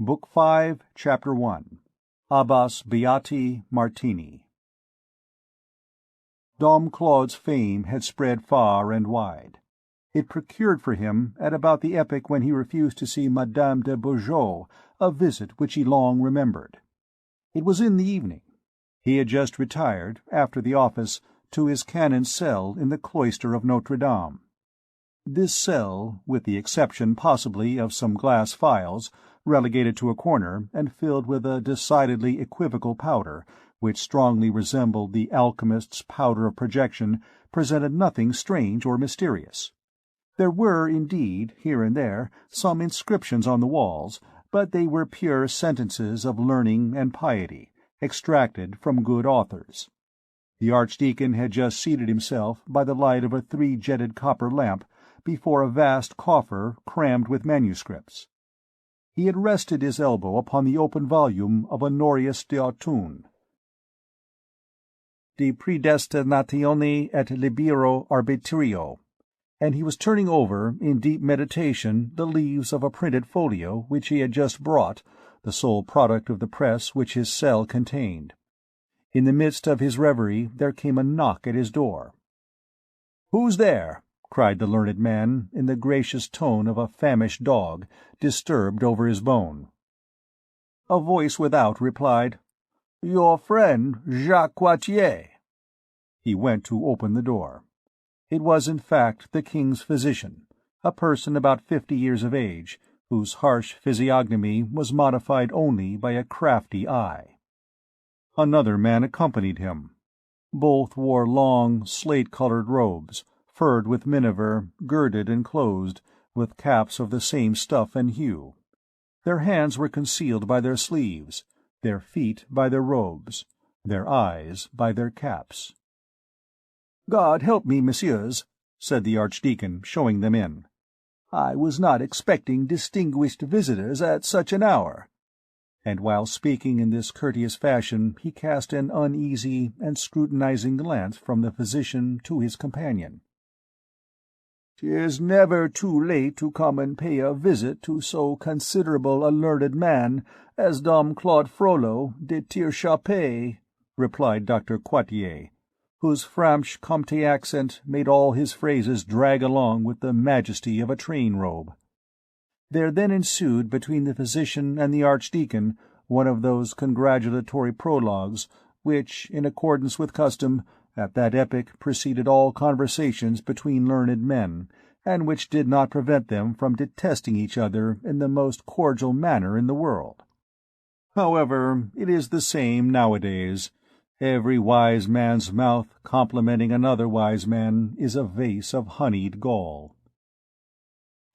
Book 5, Chapter 1. Abbas Beati Martini. Dom Claude's fame had spread far and wide. It procured for him, at about the epoch when he refused to see Madame de Bourgeot, a visit which he long remembered. It was in the evening. He had just retired, after the office, to his canon's cell in the cloister of Notre Dame. This cell, with the exception possibly of some glass phials, relegated to a corner and filled with a decidedly equivocal powder, which strongly resembled the alchemist's powder of projection, presented nothing strange or mysterious. There were, indeed, here and there, some inscriptions on the walls, but they were pure sentences of learning and piety, extracted from good authors. The Archdeacon had just seated himself, by the light of a three-jetted copper lamp, before a vast coffer crammed with manuscripts. He had rested his elbow upon the open volume of Honorius d'Autun, De Predestinatione et Libero Arbitrio, and he was turning over, in deep meditation, the leaves of a printed folio which he had just brought, the sole product of the press which his cell contained. In the midst of his reverie there came a knock at his door. "Who's there?" cried the learned man, in the gracious tone of a famished dog, disturbed over his bone. A voice without replied, "Your friend, Jacques Coictier." He went to open the door. It was, in fact, the king's physician, a person about 50 years of age, whose harsh physiognomy was modified only by a crafty eye. Another man accompanied him. Both wore long, slate-colored robes, furred with miniver, girded and closed, with caps of the same stuff and hue. Their hands were concealed by their sleeves, their feet by their robes, their eyes by their caps. "God help me, messieurs," said the Archdeacon, showing them in. "I was not expecting distinguished visitors at such an hour." And while speaking in this courteous fashion he cast an uneasy and scrutinizing glance from the physician to his companion. "'Tis never too late to come and pay a visit to so considerable a learned man as Dom Claude Frollo de Tirchapey," replied Dr. Coictier, whose Franche-Comté accent made all his phrases drag along with the majesty of a train-robe. There then ensued between the physician and the Archdeacon one of those congratulatory prologues which, in accordance with custom, at that epoch preceded all conversations between learned men, and which did not prevent them from detesting each other in the most cordial manner in the world. However, it is the same nowadays. Every wise man's mouth complimenting another wise man is a vase of honeyed gall.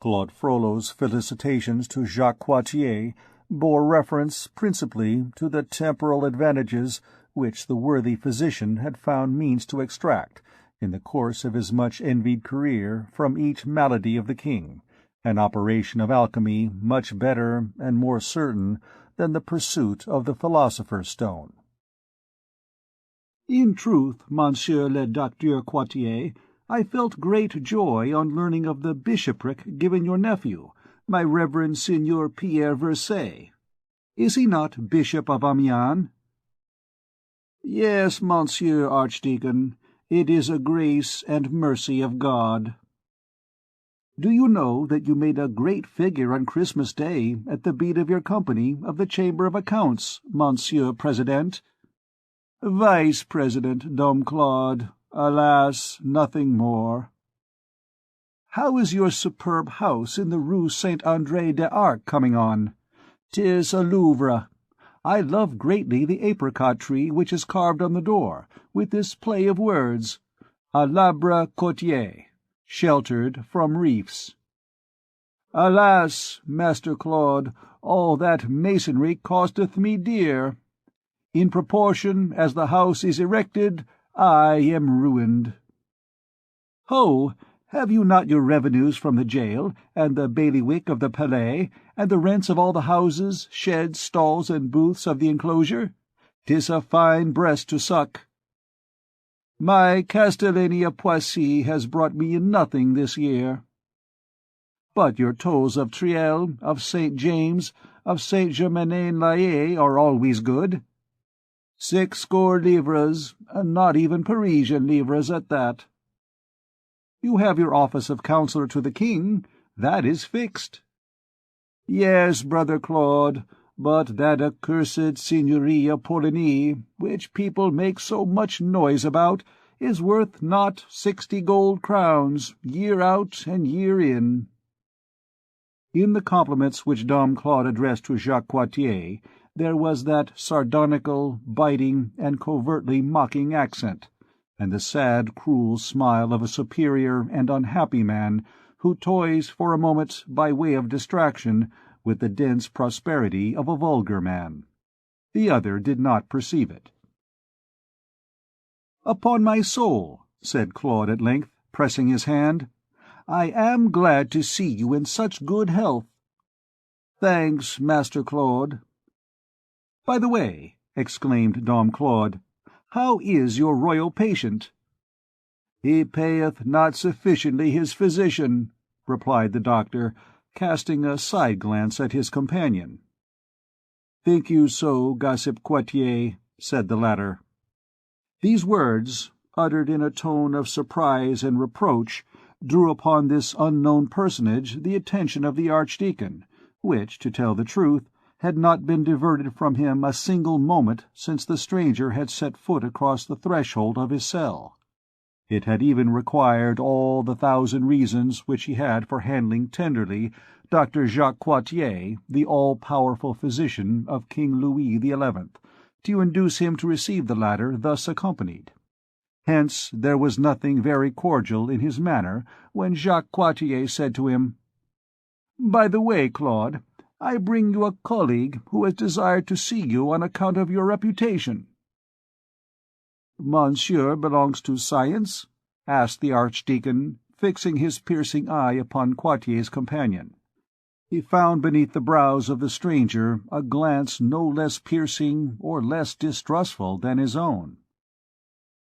Claude Frollo's felicitations to Jacques Coictier bore reference principally to the temporal advantages which the worthy physician had found means to extract, in the course of his much-envied career, from each malady of the king, an operation of alchemy much better and more certain than the pursuit of the philosopher's stone. "In truth, Monsieur le Docteur Coictier, I felt great joy on learning of the bishopric given your nephew, my reverend Signor Pierre Verset. Is he not Bishop of Amiens?" "Yes, Monsieur Archdeacon, it is a grace and mercy of God." "Do you know that you made a great figure on Christmas Day at the beat of your company of the Chamber of Accounts, Monsieur President?" "Vice-President, Dom Claude. Alas, nothing more." "How is your superb house in the Rue Saint-André des Arcs coming on?" "'Tis a Louvre. I love greatly the apricot tree which is carved on the door, with this play of words, à l'arbre côtier, sheltered from reefs." "Alas, Master Claude, all that masonry costeth me dear. In proportion as the house is erected, I am ruined." "Ho! Have you not your revenues from the jail, and the bailiwick of the Palais, and the rents of all the houses, sheds, stalls, and booths of the enclosure? 'Tis a fine breast to suck." "My castellany of Poissy has brought me nothing this year." but your tolls of Triel, of St. James, of St. Germain-en-Laye are always good. 60 livres, and not even Parisian livres at that. You have your office of counsellor to the king. That is fixed. Yes, brother Claude, but that accursed Signoria Poligny, which people make so much noise about, is worth not 60 gold crowns, year out and year in. In the compliments which Dom Claude addressed to Jacques Coictier, there was that sardonical, biting, and covertly mocking accent, and the sad, cruel smile of a superior and unhappy man who toys for a moment, by way of distraction, with the dense prosperity of a vulgar man. The other did not perceive it. "Upon my soul," said Claude at length, pressing his hand, "I am glad to see you in such good health." "Thanks, Master Claude." "By the way," exclaimed Dom Claude, "how is your royal patient?" "He payeth not sufficiently his physician," replied the doctor, casting a side-glance at his companion. "Think you so, gossip Coictier?" said the latter. These words, uttered in a tone of surprise and reproach, drew upon this unknown personage the attention of the Archdeacon, which, to tell the truth, had not been diverted from him a single moment since the stranger had set foot across the threshold of his cell. It had even required all the 1,000 reasons which he had for handling tenderly Dr. Jacques Coictier, the all-powerful physician of King Louis XI, to induce him to receive the latter thus accompanied. Hence there was nothing very cordial in his manner when Jacques Coictier said to him, "By the way, Claude, I bring you a colleague who has desired to see you on account of your reputation." "Monsieur belongs to science?" asked the Archdeacon, fixing his piercing eye upon Coictier's companion. He found beneath the brows of the stranger a glance no less piercing or less distrustful than his own.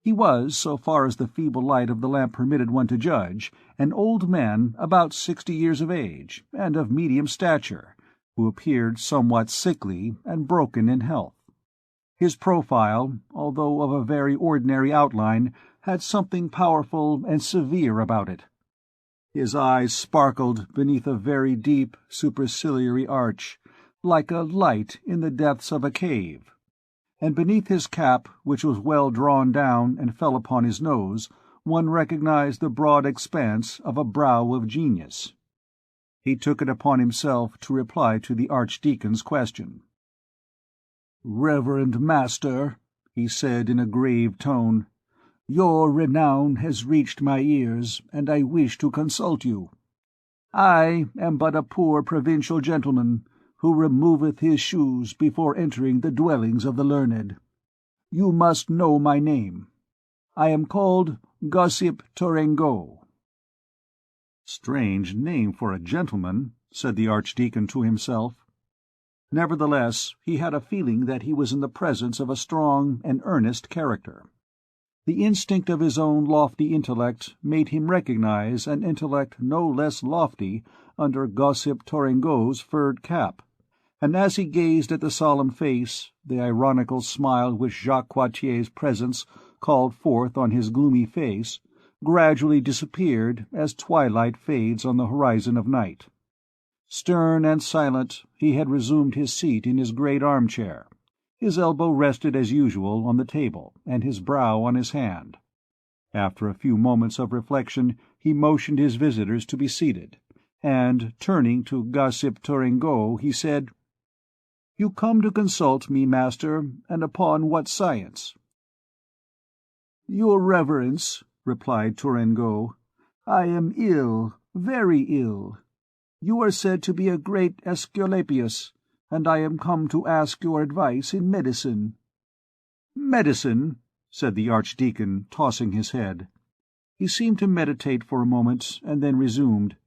He was, so far as the feeble light of the lamp permitted one to judge, an old man about 60 years of age, and of medium stature, who appeared somewhat sickly and broken in health. His profile, although of a very ordinary outline, had something powerful and severe about it. His eyes sparkled beneath a very deep superciliary arch, like a light in the depths of a cave, and beneath his cap, which was well drawn down and fell upon his nose, one recognized the broad expanse of a brow of genius. He took it upon himself to reply to the Archdeacon's question. "Reverend Master," he said in a grave tone, "your renown has reached my ears, and I wish to consult you. I am but a poor provincial gentleman, who removeth his shoes before entering the dwellings of the learned. You must know my name. I am called Gossip Tourengeau." "Strange name for a gentleman," said the Archdeacon to himself. Nevertheless, he had a feeling that he was in the presence of a strong and earnest character. The instinct of his own lofty intellect made him recognize an intellect no less lofty under Gossip Tourengeau's furred cap, and as he gazed at the solemn face, the ironical smile which Jacques Coictier's presence called forth on his gloomy face gradually disappeared as twilight fades on the horizon of night. Stern and silent, he had resumed his seat in his great armchair. His elbow rested as usual on the table, and his brow on his hand. After a few moments of reflection, he motioned his visitors to be seated, and, turning to Gossip Tourengeau, he said, "You come to consult me, master, and upon what science?" "Your reverence," replied Tourengeau, "I am ill, very ill. You are said to be a great Aesculapius, and I am come to ask your advice in medicine." "Medicine?" said the Archdeacon, tossing his head. He seemed to meditate for a moment, and then resumed,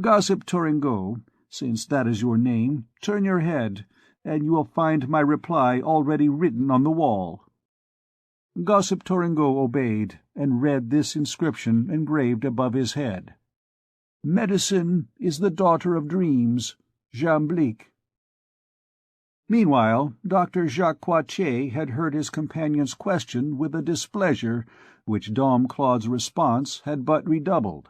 "Gossip Tourengeau, since that is your name, turn your head, and you will find my reply already written on the wall." Gossip Tourengeau obeyed, and read this inscription engraved above his head. Medicine is the daughter of dreams. Jamblique. Meanwhile, Dr. Jacques Coictier had heard his companion's question with a displeasure which Dom Claude's response had but redoubled.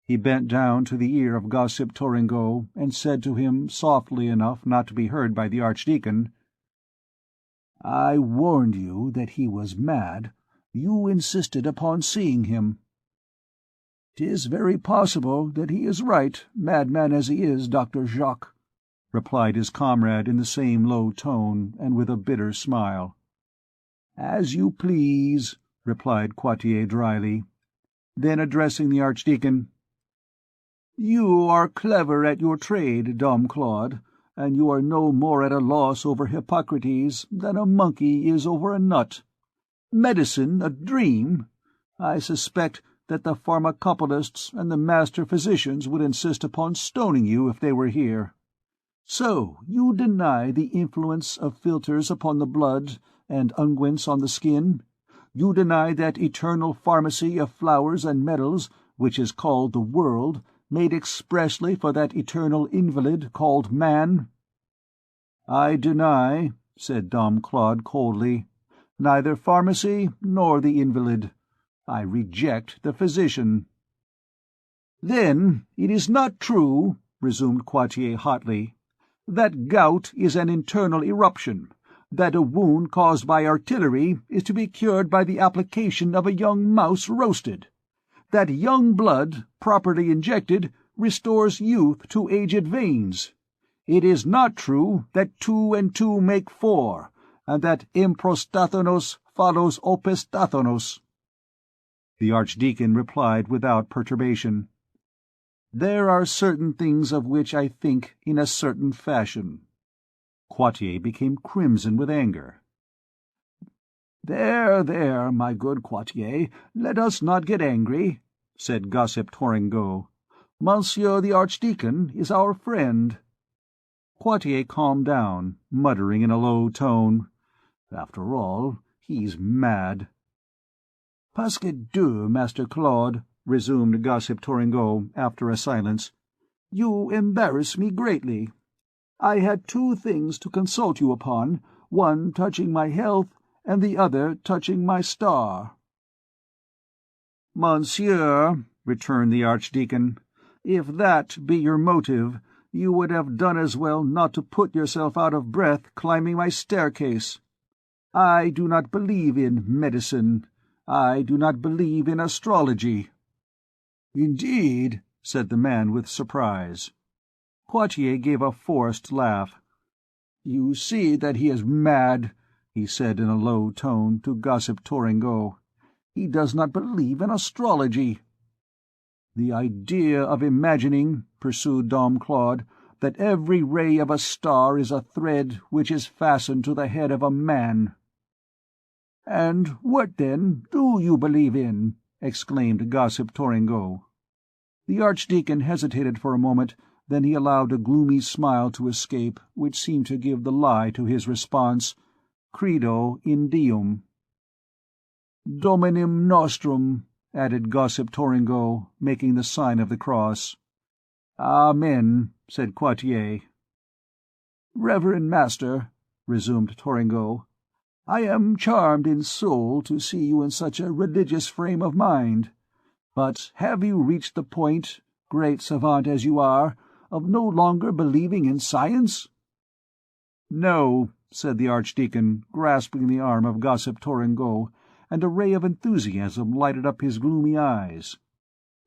He bent down to the ear of Gossip Touringeau and said to him softly enough not to be heard by the Archdeacon, "I warned you that he was mad. You insisted upon seeing him." "'Tis very possible that he is right, madman as he is, Dr. Jacques," replied his comrade in the same low tone, and with a bitter smile. "As you please," replied Coictier dryly. Then, addressing the Archdeacon, "You are clever at your trade, Dom Claude, and you are no more at a loss over Hippocrates than a monkey is over a nut. Medicine a dream! I suspect that the pharmacopolists and the master physicians would insist upon stoning you if they were here. So you deny the influence of philters upon the blood and unguents on the skin? You deny that eternal pharmacy of flowers and metals which is called the world, made expressly for that eternal invalid called man?" "I deny," said Dom Claude coldly, "neither pharmacy nor the invalid. I reject the physician." "Then it is not true," resumed Coictier hotly, "that gout is an internal eruption, that a wound caused by artillery is to be cured by the application of a young mouse roasted, that young blood, properly injected, restores youth to aged veins. It is not true that 2 and 2 make 4, and that improstathonos follows opistathonos." The Archdeacon replied without perturbation, "There are certain things of which I think in a certain fashion." Coictier became crimson with anger. "There, there, my good Coictier, let us not get angry," said Gossip Touringeau. "Monsieur the Archdeacon is our friend." Coictier calmed down, muttering in a low tone, "After all, he's mad." "Pasque Dieu, Master Claude," resumed Gossip Touringeau, after a silence, "you embarrass me greatly. I had 2 things to consult you upon, one touching my health, and the other touching my star." "Monsieur," returned the Archdeacon, "if that be your motive, you would have done as well not to put yourself out of breath climbing my staircase. I do not believe in medicine. I do not believe in astrology." "Indeed?" said the man with surprise. Coictier gave a forced laugh. "You see that he is mad," he said in a low tone to Gossip Touringeau. "He does not believe in astrology." "The idea of imagining," pursued Dom Claude, "that every ray of a star is a thread which is fastened to the head of a man." "And what, then, do you believe in?" exclaimed Gossip Touringeau. The Archdeacon hesitated for a moment, then he allowed a gloomy smile to escape, which seemed to give the lie to his response, "Credo in Deum." "Dominum nostrum," added Gossip Touringeau, making the sign of the cross. "Amen," said Coictier. "Reverend Master," resumed Touringeau, "I am charmed in soul to see you in such a religious frame of mind. But have you reached the point, great savant as you are, of no longer believing in science?" "No," said the Archdeacon, grasping the arm of Gossip Touringeau, and a ray of enthusiasm lighted up his gloomy eyes.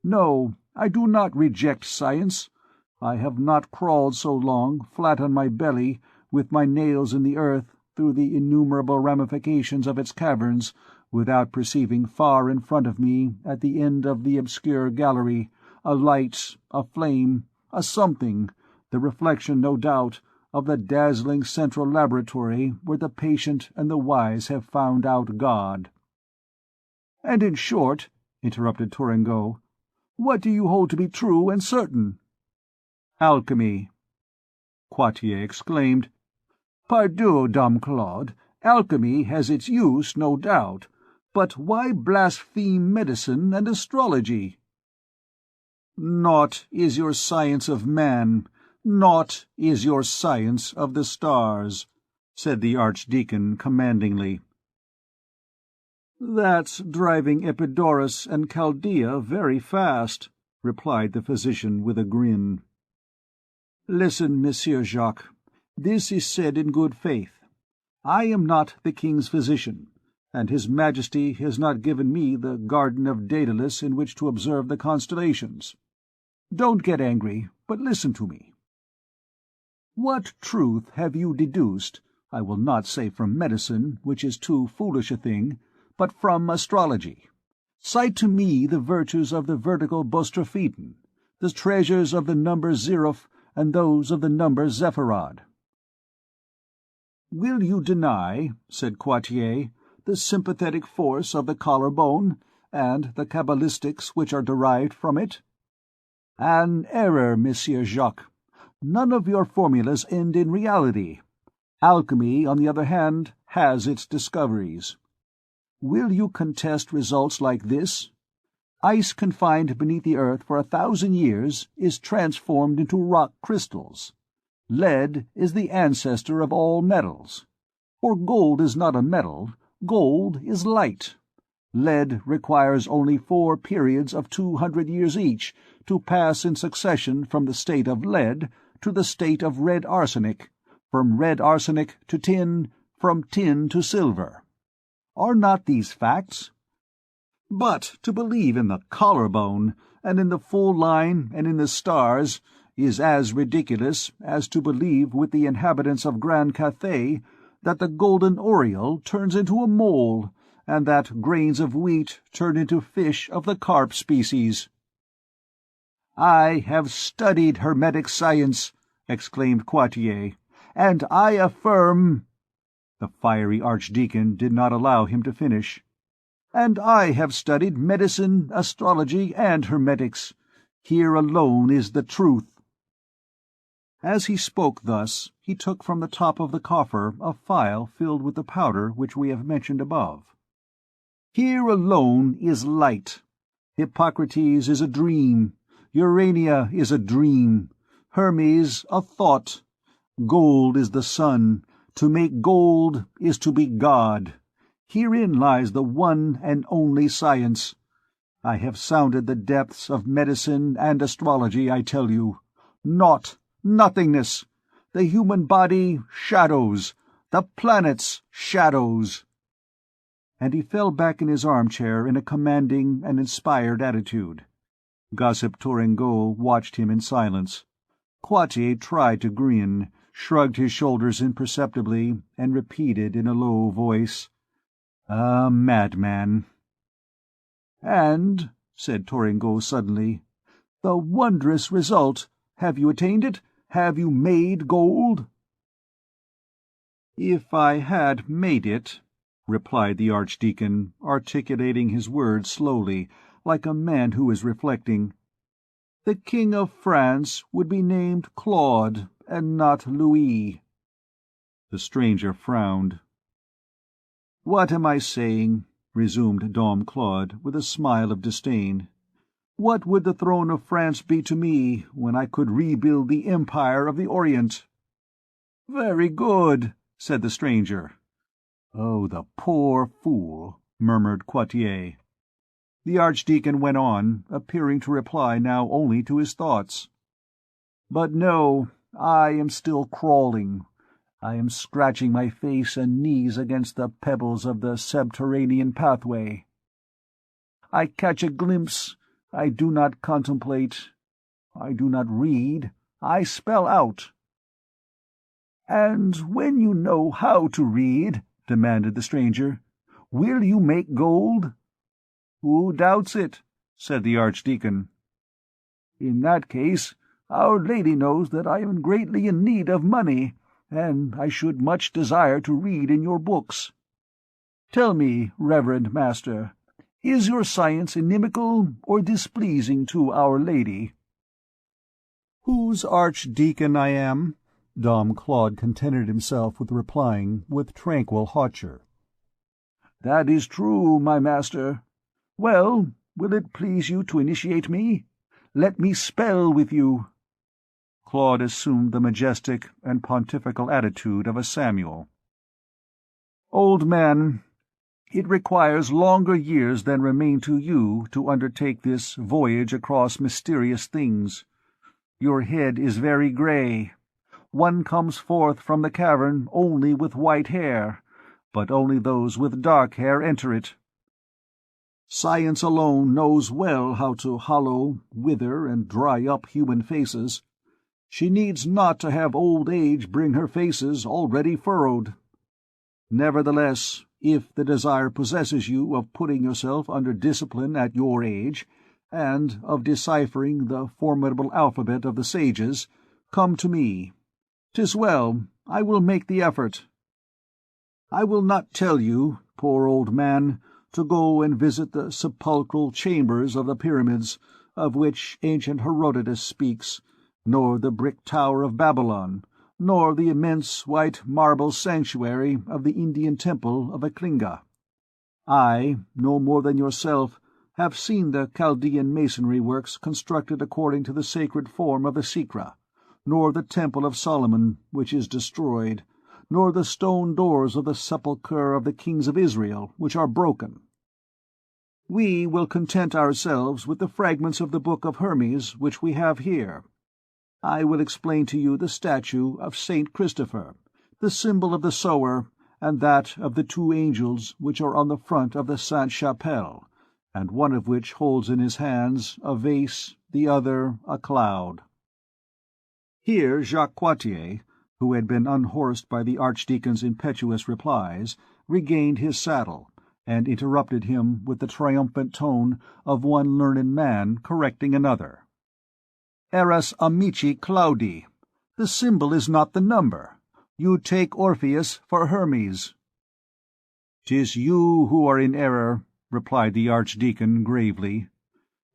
"No, I do not reject science. I have not crawled so long, flat on my belly, with my nails in the earth, through the innumerable ramifications of its caverns, without perceiving far in front of me, at the end of the obscure gallery, a light, a flame, a something, the reflection, no doubt, of the dazzling central laboratory where the patient and the wise have found out God." "And in short," interrupted Touringeau, "what do you hold to be true and certain?" "Alchemy." Coictier exclaimed, "Pardieu, Dom Claude, alchemy has its use, no doubt, but why blaspheme medicine and astrology?" Naught is your science of man, naught is your science of the stars," said the Archdeacon commandingly. "That's driving Epidaurus and Chaldea very fast," replied the physician with a grin. "Listen, Monsieur Jacques, this is said in good faith. I am not the king's physician, and His Majesty has not given me the garden of Daedalus in which to observe the constellations. Don't get angry, but listen to me. What truth have you deduced, I will not say from medicine, which is too foolish a thing, but from astrology? Cite to me the virtues of the vertical Bostropheton, the treasures of the number Ziruph, and those of the number Zephirad." "Will you deny," said Quartier, "the sympathetic force of the collarbone, and the cabalistics which are derived from it?" "An error, Monsieur Jacques. None of your formulas end in reality. Alchemy, on the other hand, has its discoveries. Will you contest results like this? Ice confined beneath the earth for 1,000 years is transformed into rock crystals. Lead is the ancestor of all metals. For gold is not a metal, gold is light. Lead requires only 4 periods of 200 years each to pass in succession from the state of lead to the state of red arsenic, from red arsenic to tin, from tin to silver. Are not these facts? But to believe in the collarbone, and in the full line, and in the stars, is as ridiculous as to believe with the inhabitants of Grand Cathay that the golden oriole turns into a mole, and that grains of wheat turn into fish of the carp species." "I have studied hermetic science," exclaimed Quartier, "and I affirm—" The fiery Archdeacon did not allow him to finish. "And I have studied medicine, astrology, and hermetics. Here alone is the truth." As he spoke thus, he took from the top of the coffer a phial filled with the powder which we have mentioned above. "Here alone is light. Hippocrates is a dream. Urania is a dream. Hermes a thought. Gold is the sun. To make gold is to be God. Herein lies the one and only science. I have sounded the depths of medicine and astrology, I tell you. Naught, nothingness. The human body, shadows. The planets, shadows." And he fell back in his armchair in a commanding and inspired attitude. Gossip Tourengeau watched him in silence. Quartier tried to grin, shrugged his shoulders imperceptibly, and repeated in a low voice, "A madman." "And," said Tourengeau suddenly, "the wondrous result, have you attained it? Have you made gold?" "If I had made it," replied the Archdeacon, articulating his words slowly, like a man who is reflecting, "the King of France would be named Claude, and not Louis." The stranger frowned. "What am I saying?" resumed Dom Claude, with a smile of disdain. "What would the throne of France be to me when I could rebuild the Empire of the Orient?" "Very good," said the stranger. "Oh, the poor fool," murmured Quartier. The Archdeacon went on, appearing to reply now only to his thoughts. "But no, I am still crawling. I am scratching my face and knees against the pebbles of the subterranean pathway. I catch a glimpse. I do not contemplate. I do not read. I spell out." "And when you know how to read," demanded the stranger, "will you make gold?" "Who doubts it?" said the Archdeacon. "In that case, Our Lady knows that I am greatly in need of money, and I should much desire to read in your books. Tell me, Reverend Master, is your science inimical or displeasing to Our Lady?" "Whose Archdeacon I am?" Dom Claude contented himself with replying, with tranquil hauteur. "That is true, my master. Well, will it please you to initiate me? Let me spell with you." Claude assumed the majestic and pontifical attitude of a Samuel. "Old man, it requires longer years than remain to you to undertake this voyage across mysterious things. Your head is very grey. One comes forth from the cavern only with white hair, but only those with dark hair enter it. Science alone knows well how to hollow, wither, and dry up human faces. She needs not to have old age bring her faces already furrowed. Nevertheless, if the desire possesses you of putting yourself under discipline at your age, and of deciphering the formidable alphabet of the sages, come to me. 'Tis well, I will make the effort. I will not tell you, poor old man, to go and visit the sepulchral chambers of the pyramids, of which ancient Herodotus speaks, nor the brick tower of Babylon, nor the immense white marble sanctuary of the Indian temple of Eklinga. I, no more than yourself, have seen the Chaldean masonry works constructed according to the sacred form of the Sikra, nor the temple of Solomon, which is destroyed, nor the stone doors of the sepulchre of the kings of Israel, which are broken. We will content ourselves with the fragments of the Book of Hermes which we have here. I will explain to you the statue of Saint Christopher, the symbol of the sower, and that of the two angels which are on the front of the Sainte-Chapelle, and one of which holds in his hands a vase, the other a cloud." Here Jacques Coictier, who had been unhorsed by the Archdeacon's impetuous replies, regained his saddle, and interrupted him with the triumphant tone of one learned man correcting another. "Eras amici Claudi. The symbol is not the number. You take Orpheus for Hermes." "'Tis you who are in error," replied the Archdeacon gravely.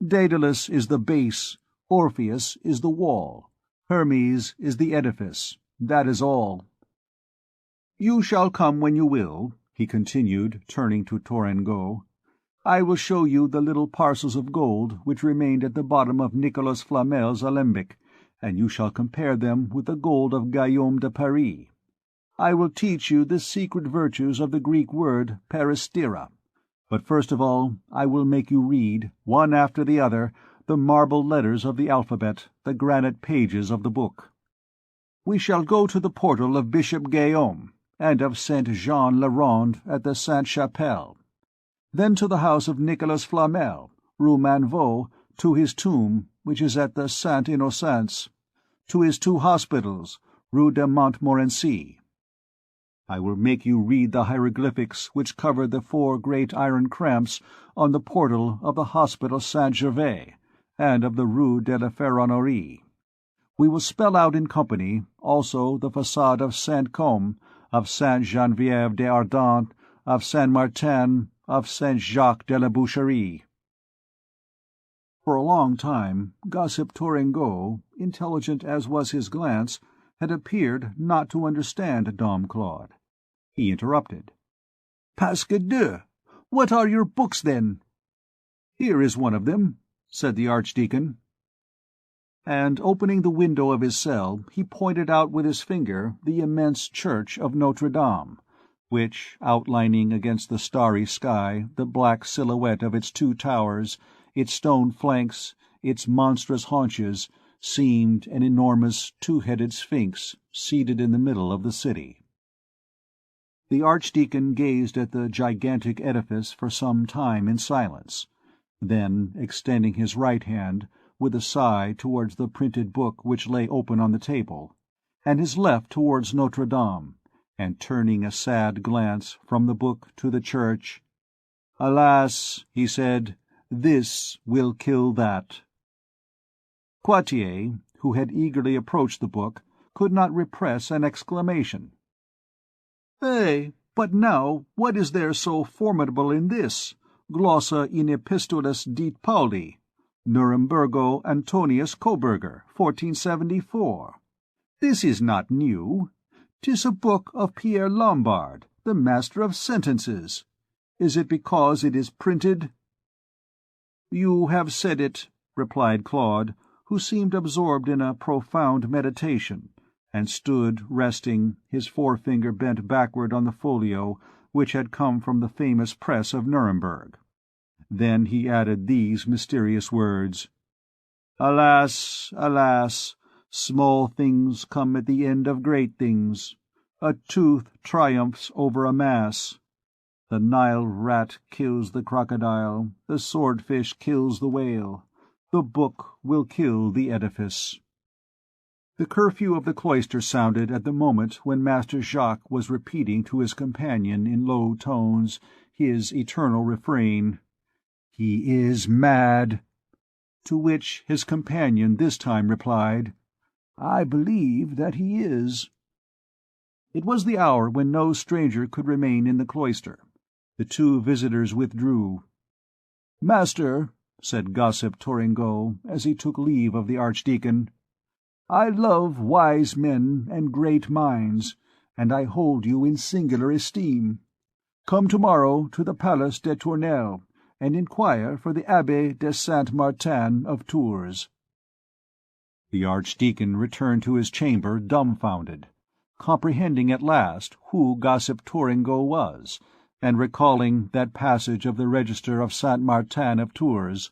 "Daedalus is the base, Orpheus is the wall, Hermes is the edifice. That is all. You shall come when you will," he continued, turning to Tourangeau. "I will show you the little parcels of gold which remained at the bottom of Nicolas Flamel's alembic, and you shall compare them with the gold of Guillaume de Paris. I will teach you the secret virtues of the Greek word peristera. But first of all I will make you read, one after the other, the marble letters of the alphabet, the granite pages of the book. We shall go to the portal of Bishop Guillaume, and of Saint Jean le Rond at the Sainte-Chapelle, then to the house of Nicolas Flamel, Rue Manvaux, to his tomb, which is at the Saint Innocence, to his two hospitals, Rue de Montmorency. I will make you read the hieroglyphics which cover the 4 great iron cramps on the portal of the Hospital Saint-Gervais, and of the Rue de la Ferronnerie. We will spell out in company also the façade of Saint-Côme, of Sainte-Geneviève d'Ardentes, of Saint-Martin, of Saint-Jacques de la Boucherie." For a long time Gossip Tourangeau, intelligent as was his glance, had appeared not to understand Dom Claude. He interrupted. "Pasque Dieu! What are your books, then?" "Here is one of them," said the Archdeacon. And opening the window of his cell, he pointed out with his finger the immense church of Notre Dame, which, outlining against the starry sky the black silhouette of its 2 towers, its stone flanks, its monstrous haunches, seemed an enormous 2-headed sphinx seated in the middle of the city. The Archdeacon gazed at the gigantic edifice for some time in silence, then, extending his right hand, with a sigh towards the printed book which lay open on the table, and his left towards Notre Dame, and turning a sad glance from the book to the church, "Alas," he said, "this will kill that." Coictier, who had eagerly approached the book, could not repress an exclamation. "Eh, but now what is there so formidable in this? Glossa in epistolis dit Pauli, Nurembergo Antonius Coburger, 1474. This is not new. 'Tis a book of Pierre Lombard, the master of sentences. Is it because it is printed?" "You have said it," replied Claude, who seemed absorbed in a profound meditation, and stood resting, his forefinger bent backward on the folio which had come from the famous press of Nuremberg. Then he added these mysterious words: "Alas, alas, small things come at the end of great things. A tooth triumphs over a mass. The Nile rat kills the crocodile, the swordfish kills the whale. The book will kill the edifice." The curfew of the cloister sounded at the moment when Master Jacques was repeating to his companion in low tones his eternal refrain, "He is mad," to which his companion this time replied, "I believe that he is." It was the hour when no stranger could remain in the cloister. The two visitors withdrew. "Master," said Gossip Touringeau, as he took leave of the Archdeacon, "I love wise men and great minds, and I hold you in singular esteem. Come tomorrow to the Palace des Tournelles, and inquire for the Abbé de Saint-Martin of Tours." The Archdeacon returned to his chamber dumbfounded, comprehending at last who Gossip Touringeau was, and recalling that passage of the Register of Saint-Martin of Tours: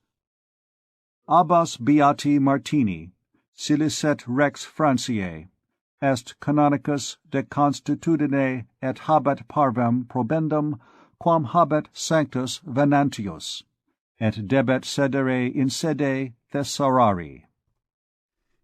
"Abbas Beati Martini, silicet rex Franciae, est canonicus de constitutine et habet parvem probendum, quam habet sanctus Venantius, et debet sedere in sede Thesarari."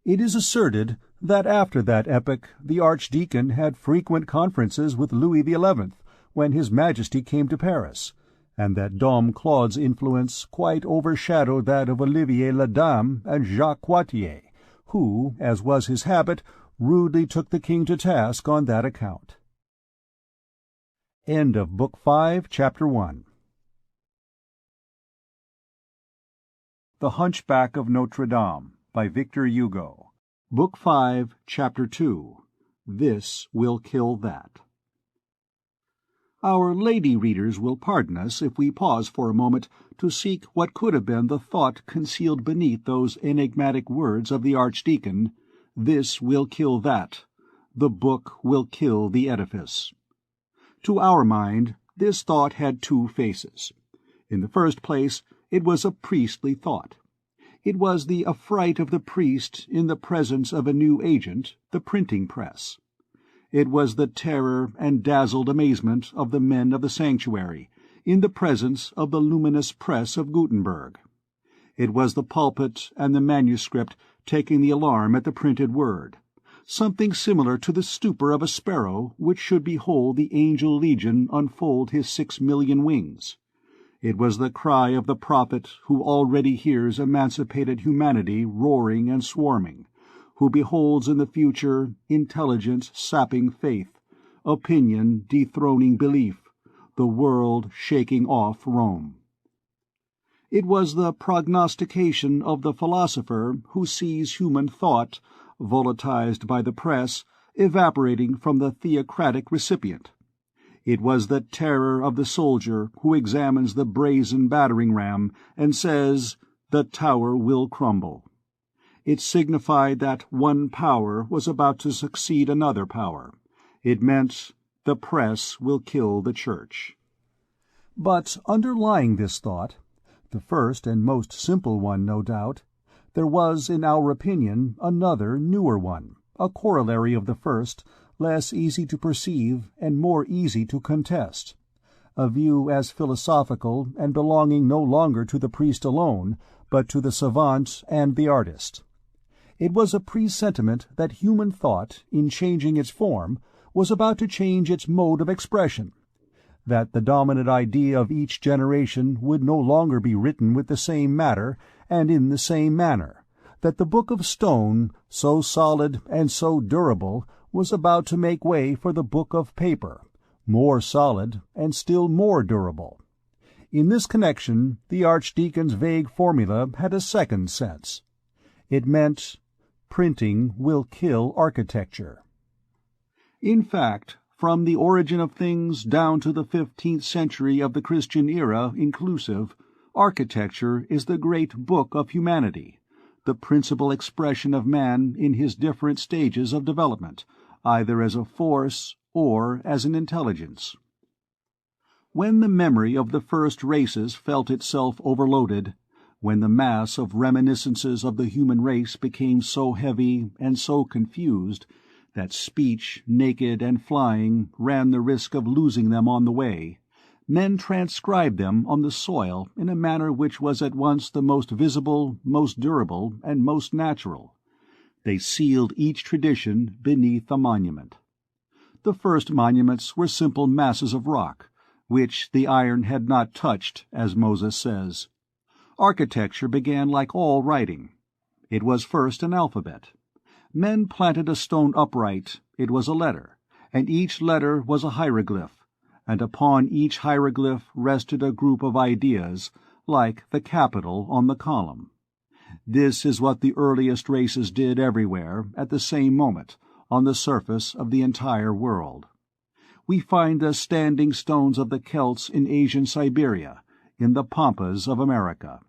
It is asserted that after that epoch the Archdeacon had frequent conferences with Louis XI when His Majesty came to Paris, and that Dom Claude's influence quite overshadowed that of Olivier le Daim and Jacques Coictier, who, as was his habit, rudely took the king to task on that account. End of Book 5, Chapter 1. The Hunchback of Notre Dame, by Victor Hugo. Book 5, Chapter 2. This Will Kill That. Our lady readers will pardon us if we pause for a moment to seek what could have been the thought concealed beneath those enigmatic words of the Archdeacon, "This will kill that. The book will kill the edifice." To our mind, this thought had two faces. In the first place, it was a priestly thought. It was the affright of the priest in the presence of a new agent, the printing press. It was the terror and dazzled amazement of the men of the sanctuary, in the presence of the luminous press of Gutenberg. It was the pulpit and the manuscript taking the alarm at the printed word, something similar to the stupor of a sparrow which should behold the angel legion unfold his 6,000,000 wings. It was the cry of the prophet who already hears emancipated humanity roaring and swarming, who beholds in the future intelligence sapping faith, opinion dethroning belief, the world shaking off Rome. It was the prognostication of the philosopher who sees human thought, volatilized by the press, evaporating from the theocratic recipient. It was the terror of the soldier who examines the brazen battering-ram and says, "The tower will crumble." It signified that one power was about to succeed another power. It meant, "The press will kill the Church." But underlying this thought, the first and most simple one, no doubt, there was, in our opinion, another, newer one, a corollary of the first, less easy to perceive and more easy to contest, a view as philosophical and belonging no longer to the priest alone, but to the savant and the artist. It was a presentiment that human thought, in changing its form, was about to change its mode of expression, that the dominant idea of each generation would no longer be written with the same matter and in the same manner, that the book of stone, so solid and so durable, was about to make way for the book of paper, more solid and still more durable. In this connection, the Archdeacon's vague formula had a second sense. It meant, printing will kill architecture. In fact, from the origin of things down to the 15th century of the Christian era inclusive, Architecture is the great book of humanity, the principal expression of man in his different stages of development, either as a force or as an intelligence. When the memory of the first races felt itself overloaded, when the mass of reminiscences of the human race became so heavy and so confused that speech, naked and flying, ran the risk of losing them on the way, men transcribed them on the soil in a manner which was at once the most visible, most durable, and most natural. They sealed each tradition beneath a monument. The first monuments were simple masses of rock, which the iron had not touched, as Moses says. Architecture began like all writing. It was first an alphabet. Men planted a stone upright, it was a letter, and each letter was a hieroglyph, and upon each hieroglyph rested a group of ideas, like the capital on the column. This is what the earliest races did everywhere, at the same moment, on the surface of the entire world. We find the standing stones of the Celts in Asian Siberia, in the pampas of America.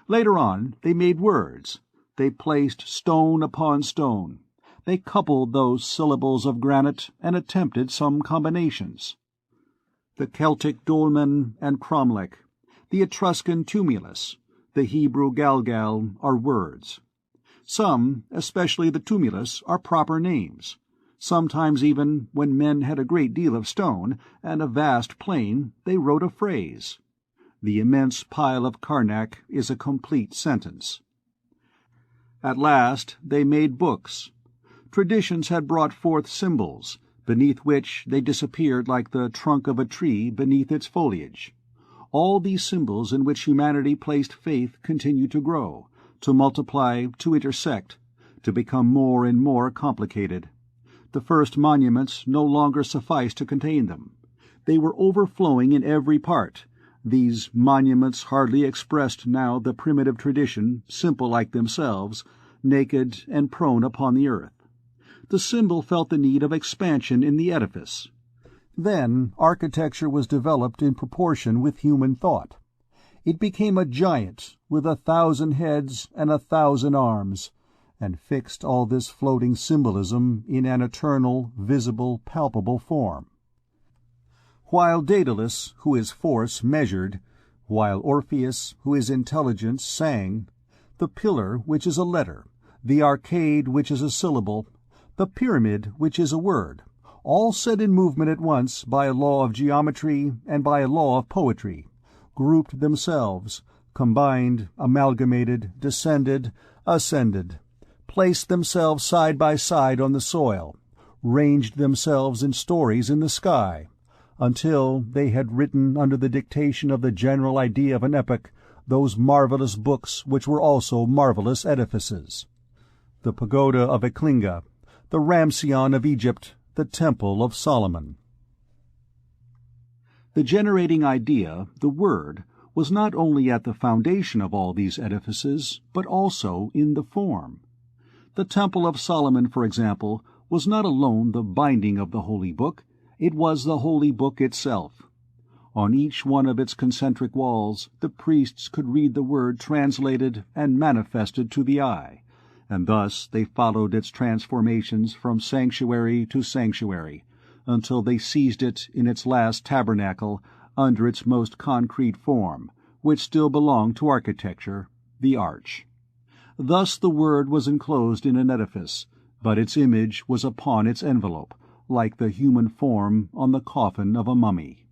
Later on, they made words. They placed stone upon stone. They coupled those syllables of granite and attempted some combinations. The Celtic dolmen and cromlech, the Etruscan tumulus, the Hebrew galgal are words. Some, especially the tumulus, are proper names. Sometimes even, when men had a great deal of stone and a vast plain, they wrote a phrase. The immense pile of Karnak is a complete sentence. At last they made books. Traditions had brought forth symbols, beneath which they disappeared like the trunk of a tree beneath its foliage. All these symbols in which humanity placed faith continued to grow, to multiply, to intersect, to become more and more complicated. The first monuments no longer sufficed to contain them. They were overflowing in every part. These monuments hardly expressed now the primitive tradition, simple like themselves, naked and prone upon the earth. The symbol felt the need of expansion in the edifice. Then architecture was developed in proportion with human thought. It became a giant with 1,000 heads and 1,000 arms, and fixed all this floating symbolism in an eternal, visible, palpable form. While Daedalus, who is force, measured, while Orpheus, who is intelligence, sang, the pillar, which is a letter, the arcade, which is a syllable, the pyramid, which is a word, all set in movement at once by a law of geometry and by a law of poetry, grouped themselves, combined, amalgamated, descended, ascended, placed themselves side by side on the soil, ranged themselves in stories in the sky, until they had written under the dictation of the general idea of an epoch those marvelous books which were also marvelous edifices. The pagoda of Eklinga, the Ramesseum of Egypt, the Temple of Solomon. The generating idea, the Word, was not only at the foundation of all these edifices, but also in the form. The Temple of Solomon, for example, was not alone the binding of the Holy Book, it was the Holy Book itself. On each one of its concentric walls the priests could read the Word translated and manifested to the eye, and thus they followed its transformations from sanctuary to sanctuary, until they seized it in its last tabernacle under its most concrete form, which still belonged to architecture, the arch. Thus the Word was enclosed in an edifice, but its image was upon its envelope, like the human form on the coffin of a mummy.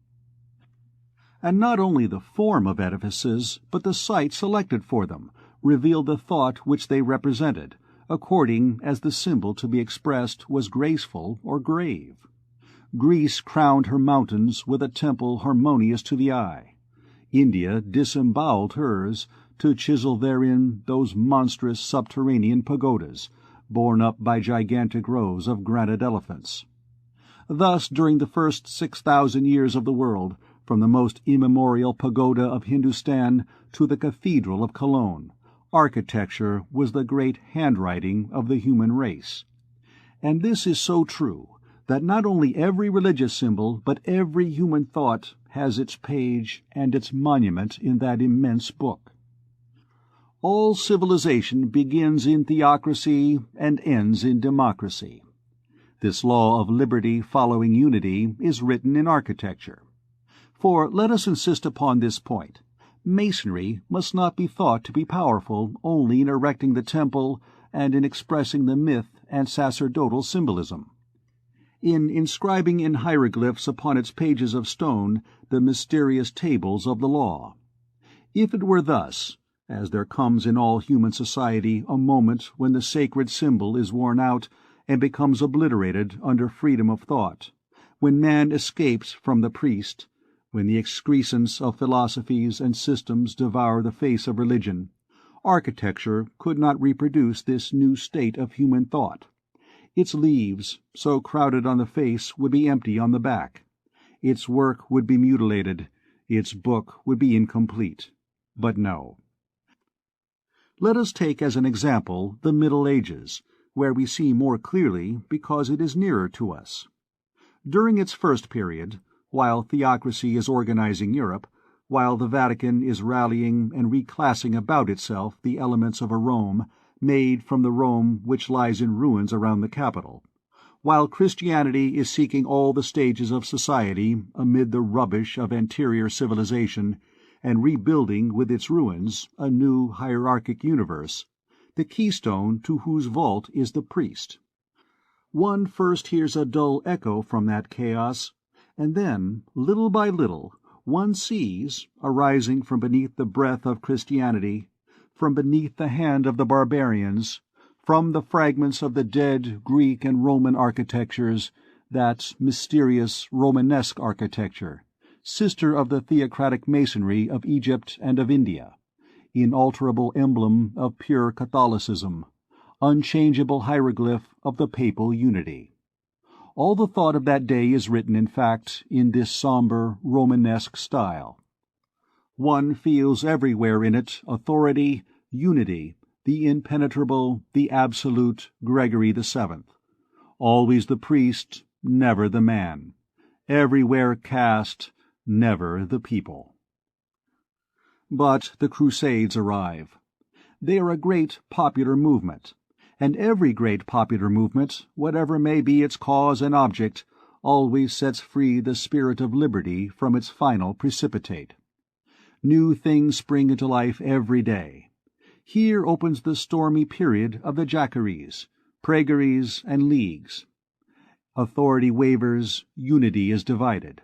And not only the form of edifices, but the site selected for them, revealed the thought which they represented, according as the symbol to be expressed was graceful or grave. Greece crowned her mountains with a temple harmonious to the eye. India disemboweled hers, to chisel therein those monstrous subterranean pagodas, borne up by gigantic rows of granite elephants. Thus, during the first 6,000 years of the world, from the most immemorial pagoda of Hindustan to the cathedral of Cologne, architecture was the great handwriting of the human race. And this is so true, that not only every religious symbol, but every human thought has its page and its monument in that immense book. All civilization begins in theocracy and ends in democracy. This law of liberty following unity is written in architecture. For let us insist upon this point. Masonry must not be thought to be powerful only in erecting the temple and in expressing the myth and sacerdotal symbolism, in inscribing in hieroglyphs upon its pages of stone the mysterious tables of the law. If it were thus, as there comes in all human society a moment when the sacred symbol is worn out and becomes obliterated under freedom of thought, when man escapes from the priest, when the excrescence of philosophies and systems devour the face of religion, architecture could not reproduce this new state of human thought. Its leaves, so crowded on the face, would be empty on the back. Its work would be mutilated. Its book would be incomplete. But no. Let us take as an example the Middle Ages, where we see more clearly because it is nearer to us. During its first period, while theocracy is organizing Europe, while the Vatican is rallying and reclassing about itself the elements of a Rome made from the Rome which lies in ruins around the capital, while Christianity is seeking all the stages of society amid the rubbish of anterior civilization and rebuilding with its ruins a new hierarchic universe, the keystone to whose vault is the priest. One first hears a dull echo from that chaos, and then, little by little, one sees, arising from beneath the breath of Christianity, from beneath the hand of the barbarians, from the fragments of the dead Greek and Roman architectures, that mysterious Romanesque architecture, sister of the theocratic masonry of Egypt and of India, inalterable emblem of pure Catholicism, unchangeable hieroglyph of the papal unity. All the thought of that day is written, in fact, in this somber Romanesque style. One feels everywhere in it authority, unity, the impenetrable, the absolute Gregory VII. Always the priest, never the man. Everywhere caste, never the people. But the Crusades arrive. They are a great popular movement, and every great popular movement, whatever may be its cause and object, always sets free the spirit of liberty from its final precipitate. New things spring into life every day. Here opens the stormy period of the Jacqueries, Pragueries, and Leagues. Authority wavers, unity is divided.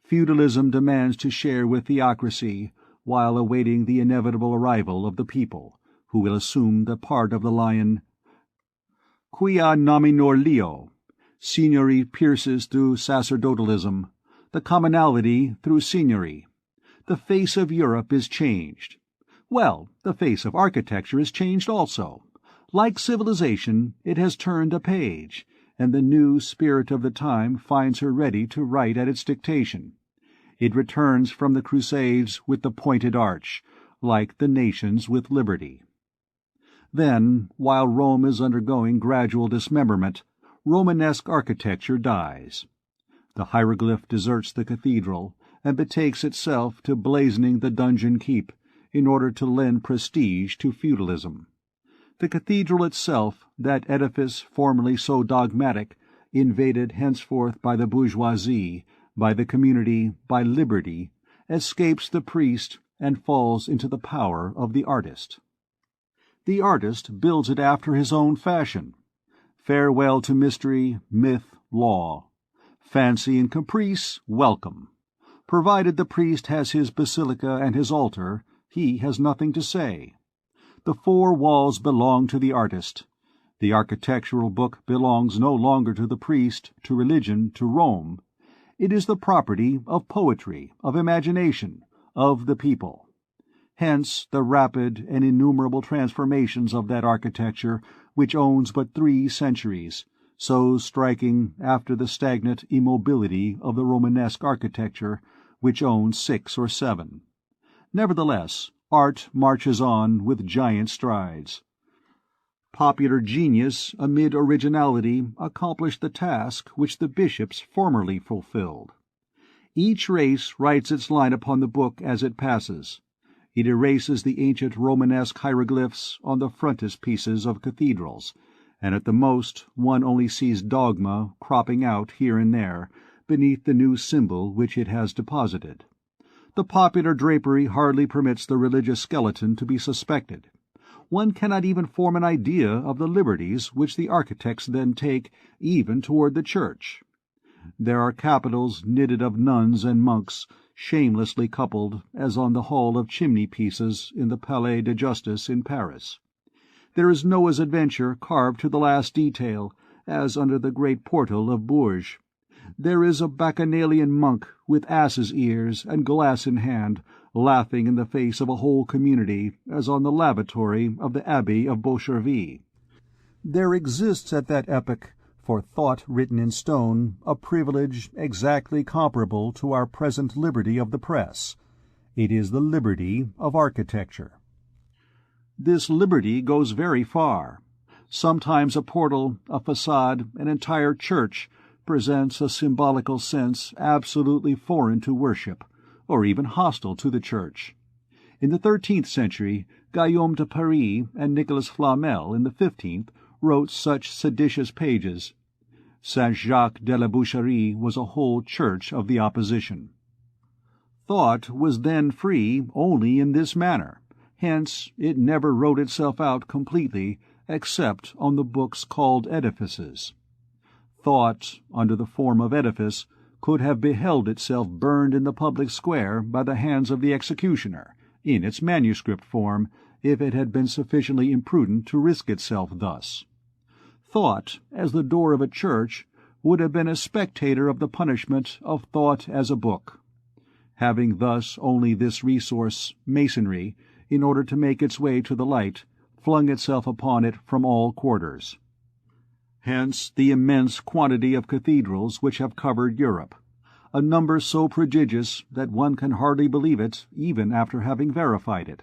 Feudalism demands to share with theocracy, while awaiting the inevitable arrival of the people, who will assume the part of the lion. Quia nominor leo. Signory pierces through sacerdotalism, the commonality through signory. The face of Europe is changed. Well, the face of architecture is changed also. Like civilization, it has turned a page, and the new spirit of the time finds her ready to write at its dictation. It returns from the Crusades with the pointed arch, like the nations with liberty. Then, while Rome is undergoing gradual dismemberment, Romanesque architecture dies. The hieroglyph deserts the cathedral, and betakes itself to blazoning the donjon keep, in order to lend prestige to feudalism. The cathedral itself, that edifice formerly so dogmatic, invaded henceforth by the bourgeoisie, by the community, by liberty, escapes the priest and falls into the power of the artist. The artist builds it after his own fashion. Farewell to mystery, myth, law. Fancy and caprice, welcome. Provided the priest has his basilica and his altar, he has nothing to say. The four walls belong to the artist. The architectural book belongs no longer to the priest, to religion, to Rome. It is the property of poetry, of imagination, of the people. Hence the rapid and innumerable transformations of that architecture which owns but 3 centuries, so striking after the stagnant immobility of the Romanesque architecture, which owns 6 or 7. Nevertheless, art marches on with giant strides. Popular genius amid originality accomplished the task which the bishops formerly fulfilled. Each race writes its line upon the book as it passes. It erases the ancient Romanesque hieroglyphs on the frontispieces of cathedrals, and at the most one only sees dogma cropping out here and there beneath the new symbol which it has deposited. The popular drapery hardly permits the religious skeleton to be suspected. One cannot even form an idea of the liberties which the architects then take even toward the church. There are capitals knitted of nuns and monks, shamelessly coupled, as on the hall of chimney-pieces in the Palais de Justice in Paris. There is Noah's adventure carved to the last detail, as under the great portal of Bourges. There is a bacchanalian monk with ass's ears and glass in hand, laughing in the face of a whole community, as on the lavatory of the Abbey of Beauchervie. There exists at that epoch, for thought written in stone, a privilege exactly comparable to our present liberty of the press. It is the liberty of architecture. This liberty goes very far. Sometimes a portal, a façade, an entire church presents a symbolical sense absolutely foreign to worship, or even hostile to the church. In the 13th century, Guillaume de Paris and Nicolas Flamel in the 15th wrote such seditious pages. Saint-Jacques de la Boucherie was a whole church of the opposition. Thought was then free only in this manner, hence it never wrote itself out completely except on the books called edifices. Thought, under the form of edifice, could have beheld itself burned in the public square by the hands of the executioner, in its manuscript form, if it had been sufficiently imprudent to risk itself thus. Thought, as the door of a church, would have been a spectator of the punishment of thought as a book, having thus only this resource, masonry, in order to make its way to the light, flung itself upon it from all quarters. Hence the immense quantity of cathedrals which have covered Europe, a number so prodigious that one can hardly believe it even after having verified it.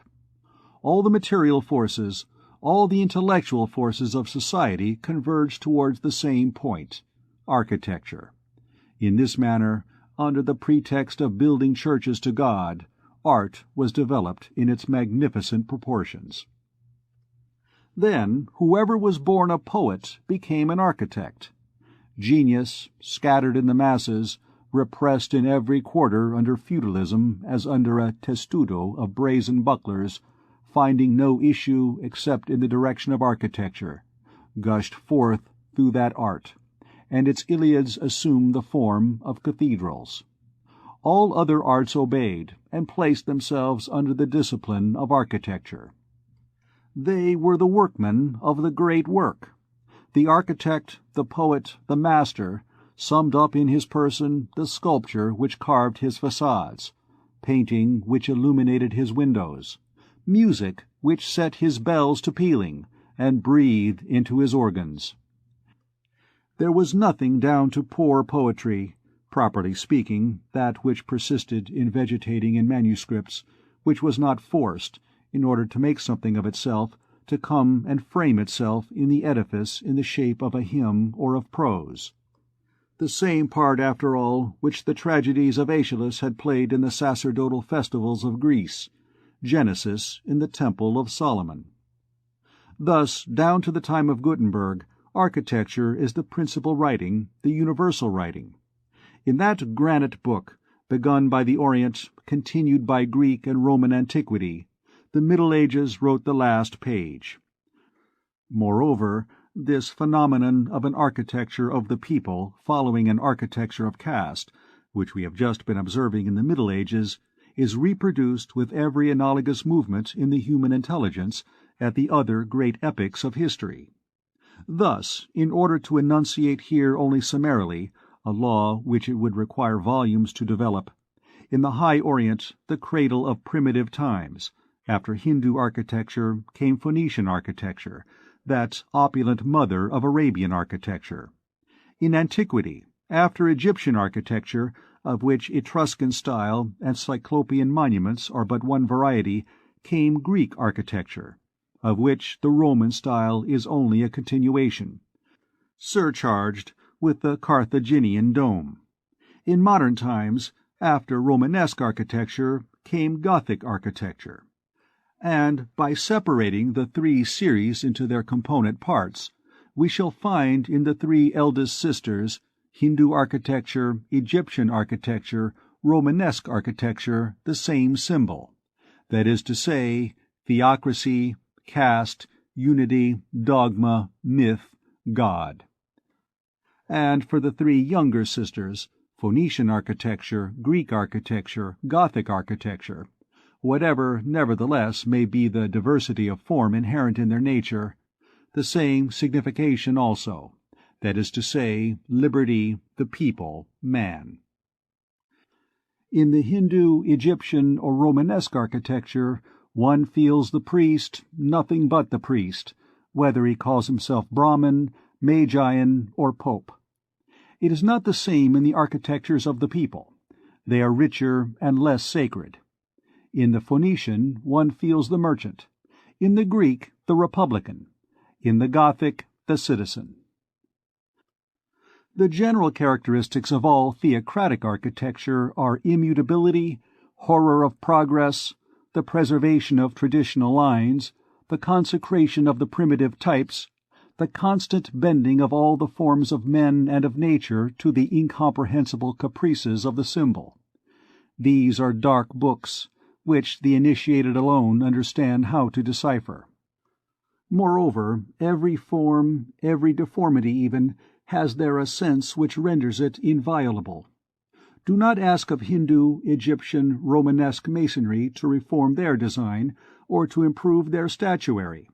All the material forces, all the intellectual forces of society converge towards the same point, architecture. In this manner, under the pretext of building churches to God, art was developed in its magnificent proportions. Then whoever was born a poet became an architect. Genius, scattered in the masses, repressed in every quarter under feudalism as under a testudo of brazen bucklers, finding no issue except in the direction of architecture, gushed forth through that art, and its Iliads assumed the form of cathedrals. All other arts obeyed, and placed themselves under the discipline of architecture. They were the workmen of the great work. The architect, the poet, the master, summed up in his person the sculpture which carved his façades, painting which illuminated his windows, music which set his bells to pealing, and breathed into his organs. There was nothing down to poor poetry, properly speaking, that which persisted in vegetating in manuscripts, which was not forced, in order to make something of itself, to come and frame itself in the edifice in the shape of a hymn or of prose. The same part, after all, which the tragedies of Aeschylus had played in the sacerdotal festivals of Greece, Genesis in the Temple of Solomon. Thus, down to the time of Gutenberg, architecture is the principal writing, the universal writing. In that granite book, begun by the Orient, continued by Greek and Roman antiquity, the Middle Ages wrote the last page. Moreover, this phenomenon of an architecture of the people following an architecture of caste, which we have just been observing in the Middle Ages, is reproduced with every analogous movement in the human intelligence at the other great epochs of history. Thus, in order to enunciate here only summarily a law which it would require volumes to develop, in the High Orient, the cradle of primitive times, after Hindu architecture came Phoenician architecture, that opulent mother of Arabian architecture. In antiquity, after Egyptian architecture, of which Etruscan style and Cyclopean monuments are but one variety, came Greek architecture, of which the Roman style is only a continuation, surcharged with the Carthaginian dome. In modern times, After Romanesque architecture came Gothic architecture. And by separating the three series into their component parts, we shall find in the three eldest sisters, Hindu architecture, Egyptian architecture, Romanesque architecture, the same symbol, that is to say, theocracy, caste, unity, dogma, myth, God. And for the three younger sisters, Phoenician architecture, Greek architecture, Gothic architecture, whatever nevertheless may be the diversity of form inherent in their nature, the same signification also, that is to say, liberty, the people, man. In the Hindu, Egyptian, or Romanesque architecture, one feels the priest, nothing but the priest, whether he calls himself Brahmin, Magian, or Pope. It is not the same in the architectures of the people. They are richer and less sacred. In the Phoenician, one feels the merchant. In the Greek, the republican. In the Gothic, the citizen. The general characteristics of all theocratic architecture are immutability, horror of progress, the preservation of traditional lines, the consecration of the primitive types, the constant bending of all the forms of men and of nature to the incomprehensible caprices of the symbol. These are dark books, which the initiated alone understand how to decipher. Moreover, every form, every deformity even, has there a sense which renders it inviolable. Do not ask of Hindu, Egyptian, Romanesque masonry to reform their design, or to improve their statuary.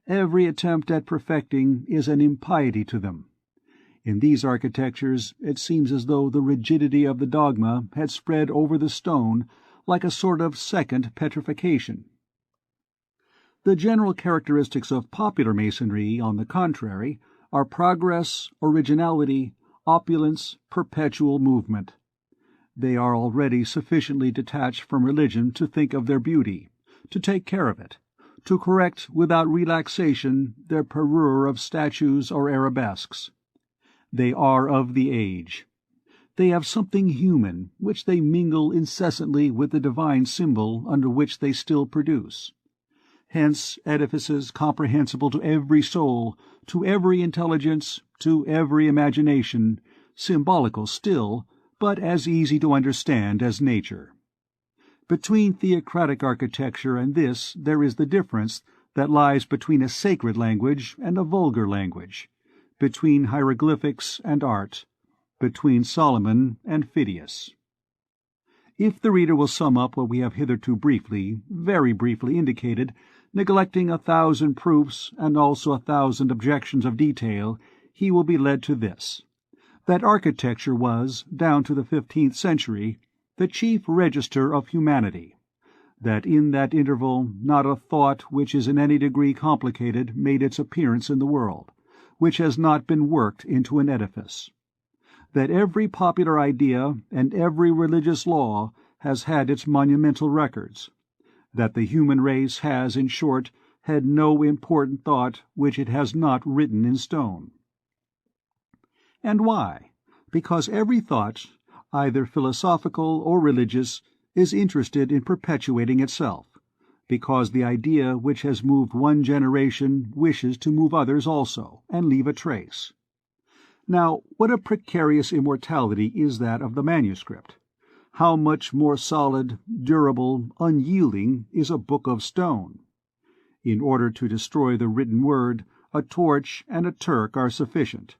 Every attempt at perfecting is an impiety to them. In these architectures it seems as though the rigidity of the dogma had spread over the stone like a sort of second petrification. The general characteristics of popular masonry, on the contrary, are progress, originality, opulence, perpetual movement. They are already sufficiently detached from religion to think of their beauty, to take care of it, to correct without relaxation their parure of statues or arabesques. They are of the age. They have something human, which they mingle incessantly with the divine symbol under which they still produce. Hence edifices comprehensible to every soul, to every intelligence, to every imagination, symbolical still, but as easy to understand as nature. Between theocratic architecture and this there is the difference that lies between a sacred language and a vulgar language, between hieroglyphics and art, between Solomon and Phidias. If the reader will sum up what we have hitherto briefly, very briefly indicated, neglecting 1,000 proofs and also 1,000 objections of detail, he will be led to this: that architecture was, down to the 15th century, the chief register of humanity, that in that interval not a thought which is in any degree complicated made its appearance in the world, which has not been worked into an edifice, that every popular idea and every religious law has had its monumental records, that the human race has, in short, had no important thought which it has not written in stone. And why? Because every thought, either philosophical or religious, is interested in perpetuating itself, because the idea which has moved one generation wishes to move others also, and leave a trace. Now, what a precarious immortality is that of the manuscript! How much more solid, durable, unyielding is a book of stone! In order to destroy the written word, a torch and a Turk are sufficient.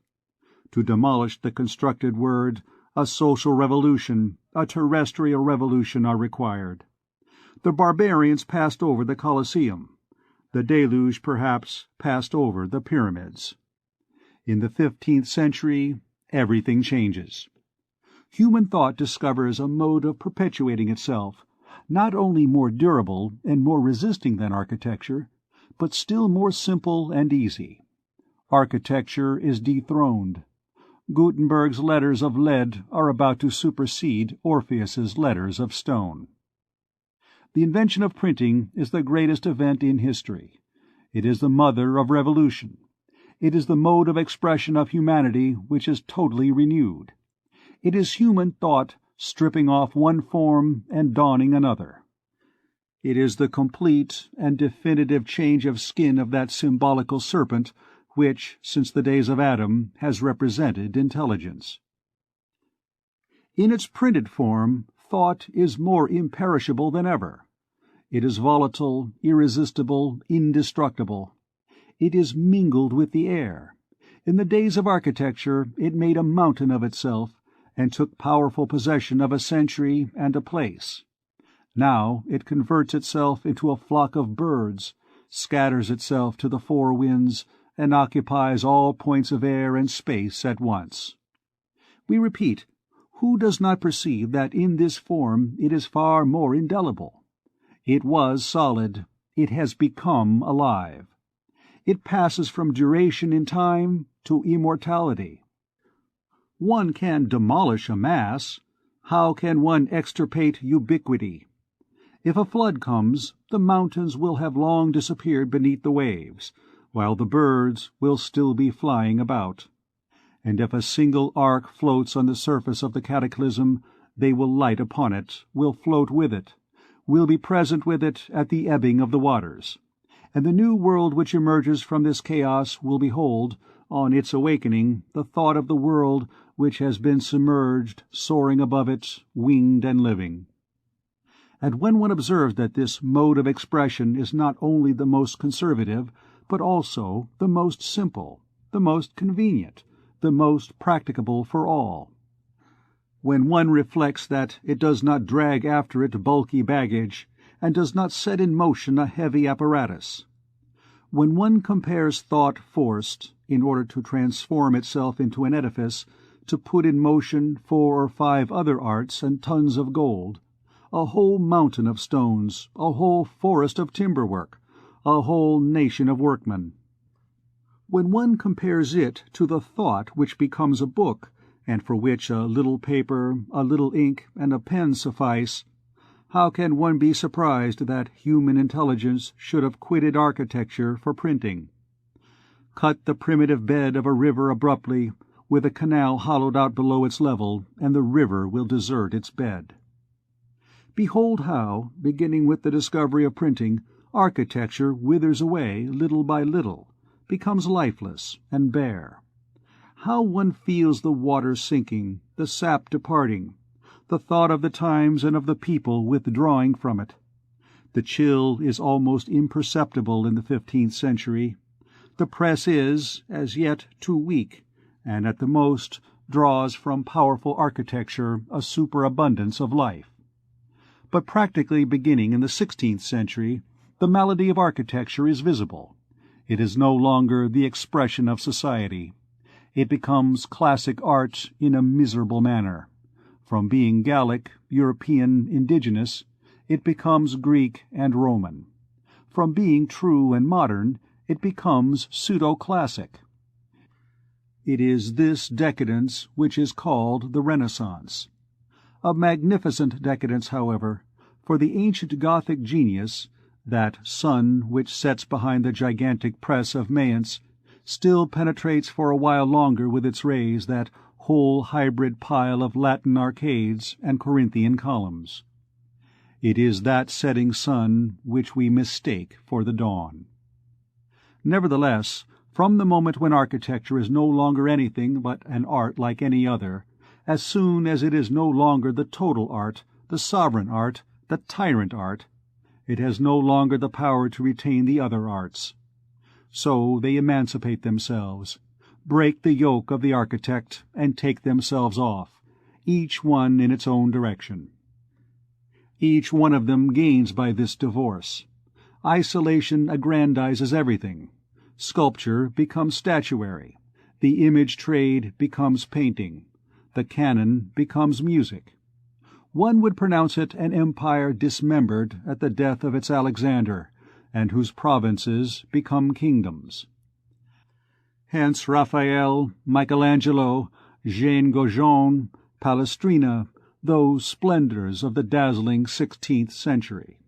To demolish the constructed word, a social revolution, a terrestrial revolution are required. The barbarians passed over the Colosseum. The deluge, perhaps, passed over the pyramids. In the 15th century, everything changes. Human thought discovers a mode of perpetuating itself, not only more durable and more resisting than architecture, but still more simple and easy. Architecture is dethroned. Gutenberg's letters of lead are about to supersede Orpheus's letters of stone. The invention of printing is the greatest event in history. It is the mother of revolution. It is the mode of expression of humanity which is totally renewed. It is human thought stripping off one form and donning another. It is the complete and definitive change of skin of that symbolical serpent which, since the days of Adam, has represented intelligence. In its printed form, thought is more imperishable than ever. It is volatile, irresistible, indestructible. It is mingled with the air. In the days of architecture it made a mountain of itself, and took powerful possession of a century and a place. Now it converts itself into a flock of birds, scatters itself to the four winds, and occupies all points of air and space at once. We repeat, who does not perceive that in this form it is far more indelible? It was solid, it has become alive. It passes from duration in time to immortality. One can demolish a mass. How can one extirpate ubiquity? If a flood comes, the mountains will have long disappeared beneath the waves, while the birds will still be flying about. And if a single ark floats on the surface of the cataclysm, they will light upon it, will float with it, will be present with it at the ebbing of the waters. And the new world which emerges from this chaos will behold, on its awakening, the thought of the world which has been submerged, soaring above it, winged and living. And when one observes that this mode of expression is not only the most conservative, but also the most simple, the most convenient, the most practicable for all, when one reflects that it does not drag after it bulky baggage, and does not set in motion a heavy apparatus, when one compares thought forced, in order to transform itself into an edifice, to put in motion 4 or 5 other arts and tons of gold, a whole mountain of stones, a whole forest of timber work, a whole nation of workmen. When one compares it to the thought which becomes a book, and for which a little paper, a little ink, and a pen suffice, how can one be surprised that human intelligence should have quitted architecture for printing? Cut the primitive bed of a river abruptly, with a canal hollowed out below its level, and the river will desert its bed. Behold how, beginning with the discovery of printing, architecture withers away little by little, becomes lifeless and bare. How one feels the water sinking, the sap departing, the thought of the times and of the people withdrawing from it. The chill is almost imperceptible in the 15th century. The press is, as yet, too weak, and at the most draws from powerful architecture a superabundance of life. But practically beginning in the 16th century, the malady of architecture is visible. It is no longer the expression of society. It becomes classic art in a miserable manner. From being Gallic, European, indigenous, it becomes Greek and Roman. From being true and modern, it becomes pseudo-classic. It is this decadence which is called the Renaissance. A magnificent decadence, however, for the ancient Gothic genius, that sun which sets behind the gigantic press of Mayence, still penetrates for a while longer with its rays that whole hybrid pile of Latin arcades and Corinthian columns. It is that setting sun which we mistake for the dawn. Nevertheless, from the moment when architecture is no longer anything but an art like any other, as soon as it is no longer the total art, the sovereign art, the tyrant art, it has no longer the power to retain the other arts. So they emancipate themselves, break the yoke of the architect, and take themselves off, each one in its own direction. Each one of them gains by this divorce. Isolation aggrandizes everything. Sculpture becomes statuary. The image trade becomes painting. The canon becomes music. One would pronounce it an empire dismembered at the death of its Alexander, and whose provinces become kingdoms. Hence Raphael, Michelangelo, Jean Goujon, Palestrina, those splendors of the dazzling 16th century.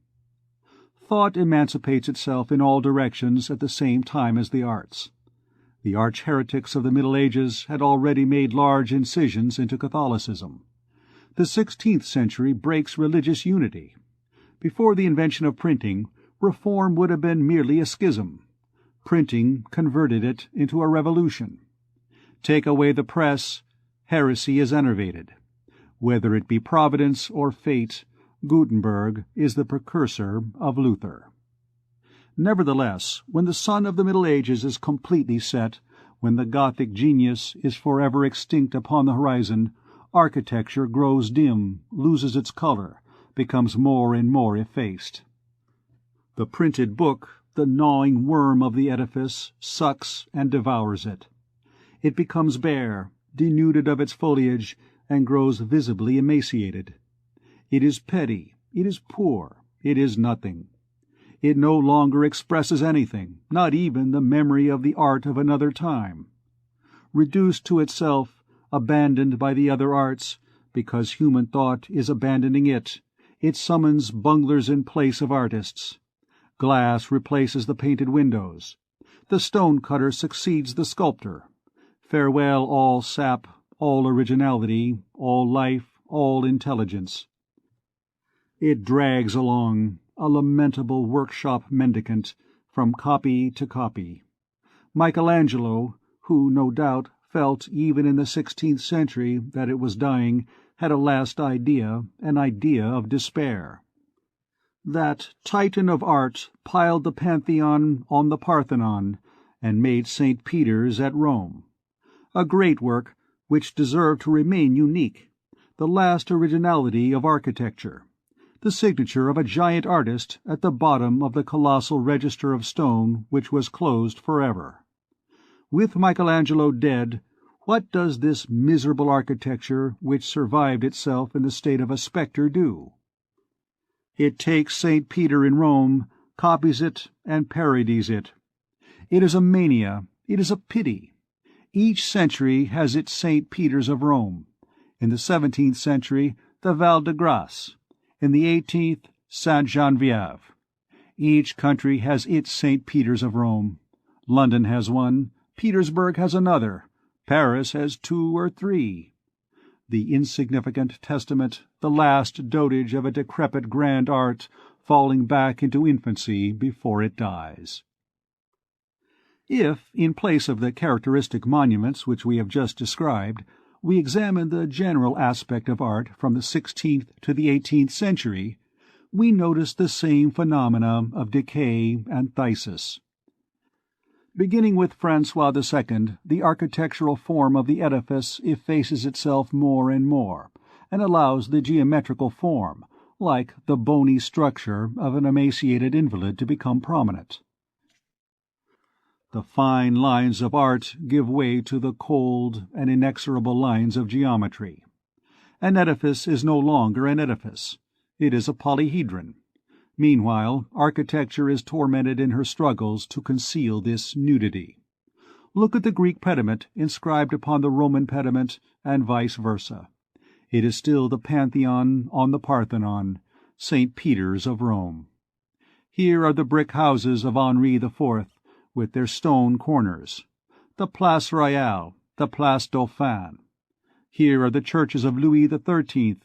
Thought emancipates itself in all directions at the same time as the arts. The arch-heretics of the Middle Ages had already made large incisions into Catholicism. The 16th century breaks religious unity. Before the invention of printing, reform would have been merely a schism. Printing converted it into a revolution. Take away the press, heresy is enervated. Whether it be Providence or fate, Gutenberg is the precursor of Luther. Nevertheless, when the sun of the Middle Ages is completely set, when the Gothic genius is forever extinct upon the horizon, architecture grows dim, loses its color, becomes more and more effaced. The printed book, the gnawing worm of the edifice, sucks and devours it. It becomes bare, denuded of its foliage, and grows visibly emaciated. It is petty, it is poor, it is nothing. It no longer expresses anything, not even the memory of the art of another time. Reduced to itself, abandoned by the other arts, because human thought is abandoning it summons bunglers in place of artists. Glass replaces the painted windows. The stone-cutter succeeds the sculptor. Farewell all sap, all originality, all life, all intelligence. It drags along, a lamentable workshop mendicant, from copy to copy. Michelangelo, who, no doubt, felt even in the 16th century that it was dying, had a last idea, an idea of despair. That Titan of art piled the Pantheon on the Parthenon, and made St. Peter's at Rome. A great work, which deserved to remain unique, the last originality of architecture, the signature of a giant artist at the bottom of the colossal register of stone which was closed forever. With Michelangelo dead, what does this miserable architecture, which survived itself in the state of a spectre, do? It takes St. Peter in Rome, copies it, and parodies it. It is a mania, it is a pity. Each century has its St. Peter's of Rome. In the 17th century, the Val de Grace. In the 18th, Saint Geneviève. Each country has its St. Peter's of Rome. London has one, Petersburg has another, Paris has 2 or 3. The insignificant testament, the last dotage of a decrepit grand art, falling back into infancy before it dies. If, in place of the characteristic monuments which we have just described, we examine the general aspect of art from the 16th to the 18th century, we notice the same phenomena of decay and phthisis. Beginning with François II, the architectural form of the edifice effaces itself more and more, and allows the geometrical form, like the bony structure of an emaciated invalid, to become prominent. The fine lines of art give way to the cold and inexorable lines of geometry. An edifice is no longer an edifice. It is a polyhedron. Meanwhile, architecture is tormented in her struggles to conceal this nudity. Look at the Greek pediment inscribed upon the Roman pediment, and vice versa. It is still the Pantheon on the Parthenon, St. Peter's of Rome. Here are the brick houses of Henri IV, with their stone corners, the Place Royale, the Place Dauphine. Here are the churches of Louis XIII,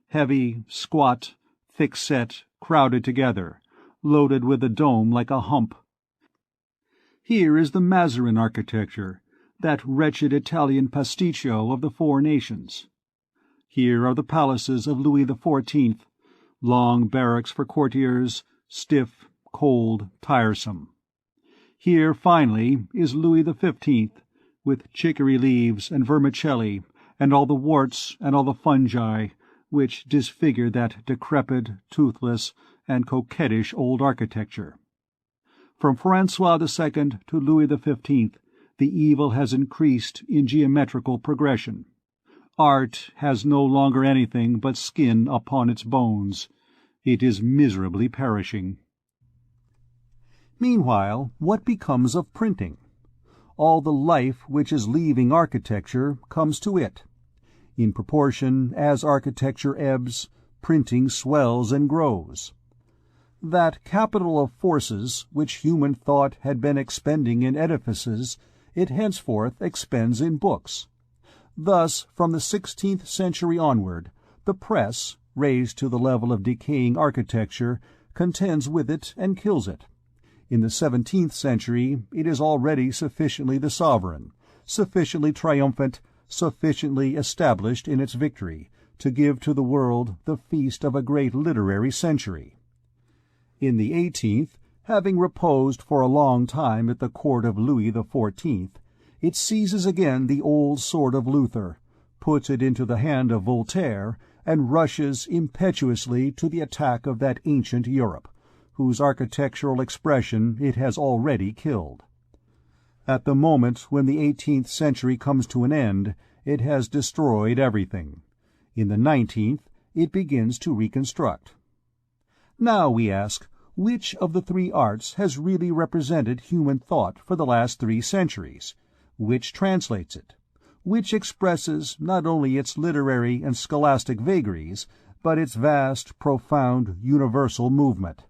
heavy, squat, thick-set, crowded together, loaded with a dome like a hump. Here is the Mazarin architecture, that wretched Italian pasticcio of the 4 nations. Here are the palaces of Louis XIV, long barracks for courtiers, stiff, cold, tiresome. Here, finally, is Louis XV, with chicory leaves and vermicelli, and all the warts and all the fungi, which disfigure that decrepit, toothless, and coquettish old architecture. From François II to Louis XV, the evil has increased in geometrical progression. Art has no longer anything but skin upon its bones. It is miserably perishing. Meanwhile, what becomes of printing? All the life which is leaving architecture comes to it. In proportion as architecture ebbs, printing swells and grows. That capital of forces which human thought had been expending in edifices, it henceforth expends in books. Thus, from the 16th century onward, The press, raised to the level of decaying architecture, contends with it and kills it. In the 17th century it is already sufficiently the sovereign, sufficiently triumphant, sufficiently established in its victory, to give to the world the feast of a great literary century. In the 18th, having reposed for a long time at the court of Louis XIV, it seizes again the old sword of Luther, puts it into the hand of Voltaire, and rushes impetuously to the attack of that ancient Europe, whose architectural expression it has already killed. At the moment when the 18th century comes to an end, it has destroyed everything. In the 19th, it begins to reconstruct. Now, we ask, which of the three arts has really represented human thought for the last 3 centuries? Which translates it? Which expresses not only its literary and scholastic vagaries, but its vast, profound, universal movement?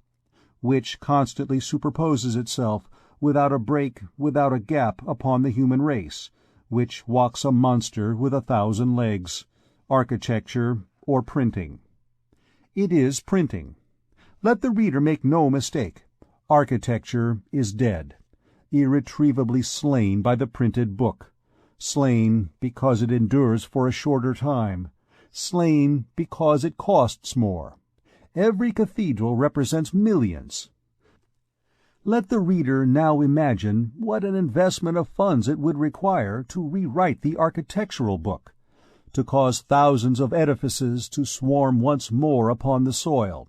Which constantly superposes itself, without a break, without a gap, upon the human race, which walks a monster with 1,000 legs, architecture or printing? It is printing. Let the reader make no mistake. Architecture is dead, irretrievably slain by the printed book, slain because it endures for a shorter time, slain because it costs more. Every cathedral represents millions. Let the reader now imagine what an investment of funds it would require to rewrite the architectural book, to cause thousands of edifices to swarm once more upon the soil,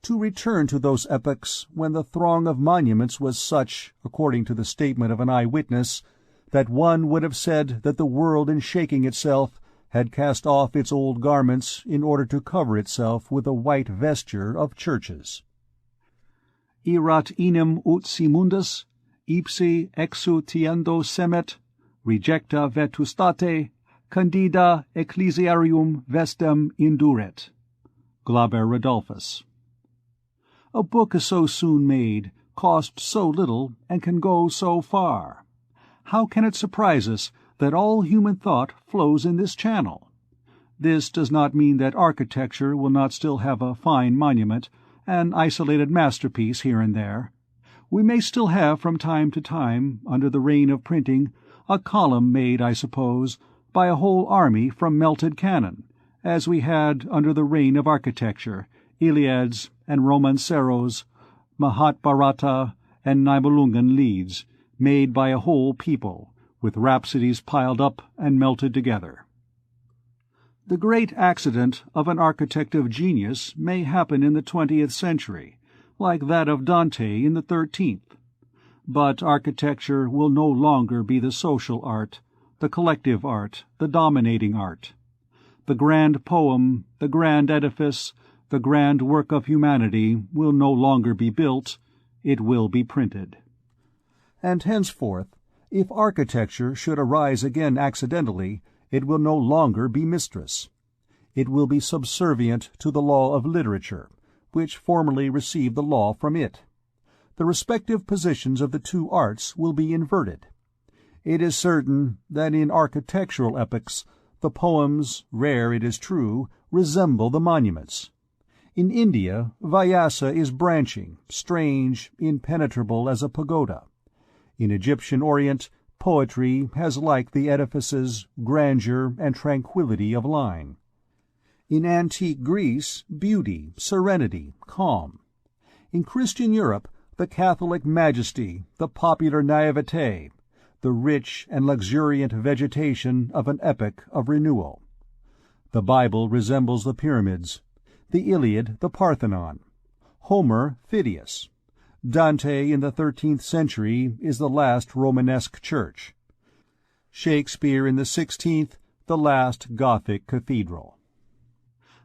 to return to those epochs when the throng of monuments was such, according to the statement of an eye-witness, that one would have said that the world in shaking itself had cast off its old garments in order to cover itself with a white vesture of churches. Erat enim ut simundus, ipsi exutiendo semet, rejecta vetustate, candida ecclesiarium vestem induret. Glaber Rodolphus. A book is so soon made, costs so little, and can go so far. How can it surprise us that all human thought flows in this channel? This does not mean that architecture will not still have a fine monument, an isolated masterpiece here and there. We may still have from time to time, under the reign of printing, a column made, I suppose, by a whole army from melted cannon, as we had under the reign of architecture, Iliads and Romanceros, Mahabharata and Nibelungen Lieds, made by a whole people, with rhapsodies piled up and melted together. The great accident of an architect of genius may happen in the 20th century, like that of Dante in the 13th. But architecture will no longer be the social art, the collective art, the dominating art. The grand poem, the grand edifice, the grand work of humanity will no longer be built, it will be printed. And henceforth, if architecture should arise again accidentally, it will no longer be mistress. It will be subservient to the law of literature, which formerly received the law from it. The respective positions of the two arts will be inverted. It is certain that in architectural epochs the poems, rare it is true, resemble the monuments. In India, Vyasa is branching, strange, impenetrable as a pagoda. In Egyptian Orient, poetry has like the edifices grandeur and tranquillity of line. In antique Greece, beauty, serenity, calm. In Christian Europe, the Catholic majesty, the popular naivete, the rich and luxuriant vegetation of an epoch of renewal. The Bible resembles the pyramids, the Iliad the Parthenon, Homer Phidias. Dante in the 13th century is the last Romanesque church. Shakespeare in the 16th, the last Gothic cathedral.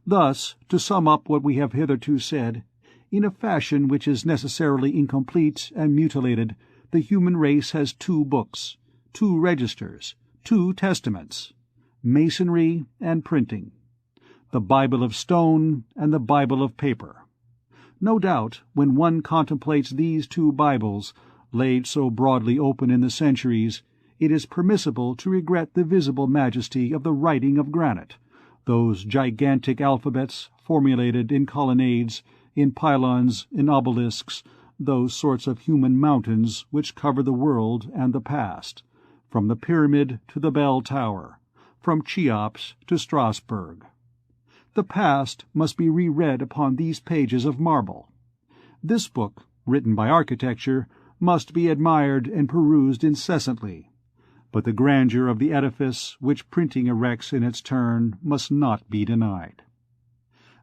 Thus, to sum up what we have hitherto said, in a fashion which is necessarily incomplete and mutilated, the human race has 2 books, 2 registers, 2 testaments, masonry and printing, the Bible of stone and the Bible of paper. No doubt, when one contemplates these 2 Bibles, laid so broadly open in the centuries, it is permissible to regret the visible majesty of the writing of granite, those gigantic alphabets formulated in colonnades, in pylons, in obelisks, those sorts of human mountains which cover the world and the past, from the pyramid to the bell tower, from Cheops to Strasbourg. The past must be reread upon these pages of marble. This book, written by architecture, must be admired and perused incessantly, but the grandeur of the edifice which printing erects in its turn must not be denied.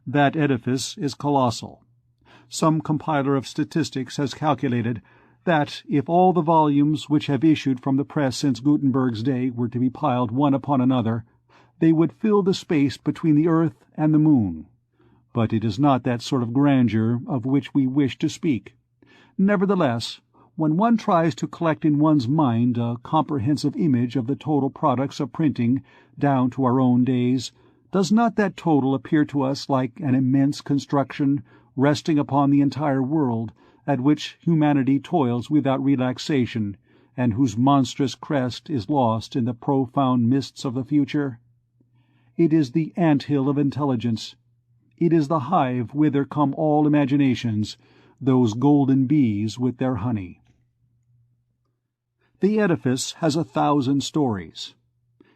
That edifice is colossal. Some compiler of statistics has calculated that if all the volumes which have issued from the press since Gutenberg's day were to be piled one upon another, they would fill the space between the earth and the moon. But it is not that sort of grandeur of which we wish to speak. Nevertheless, when one tries to collect in one's mind a comprehensive image of the total products of printing down to our own days, does not that total appear to us like an immense construction resting upon the entire world, at which humanity toils without relaxation, and whose monstrous crest is lost in the profound mists of the future? It is the ant-hill of intelligence. It is the hive whither come all imaginations, those golden bees with their honey. The edifice has 1,000 stories.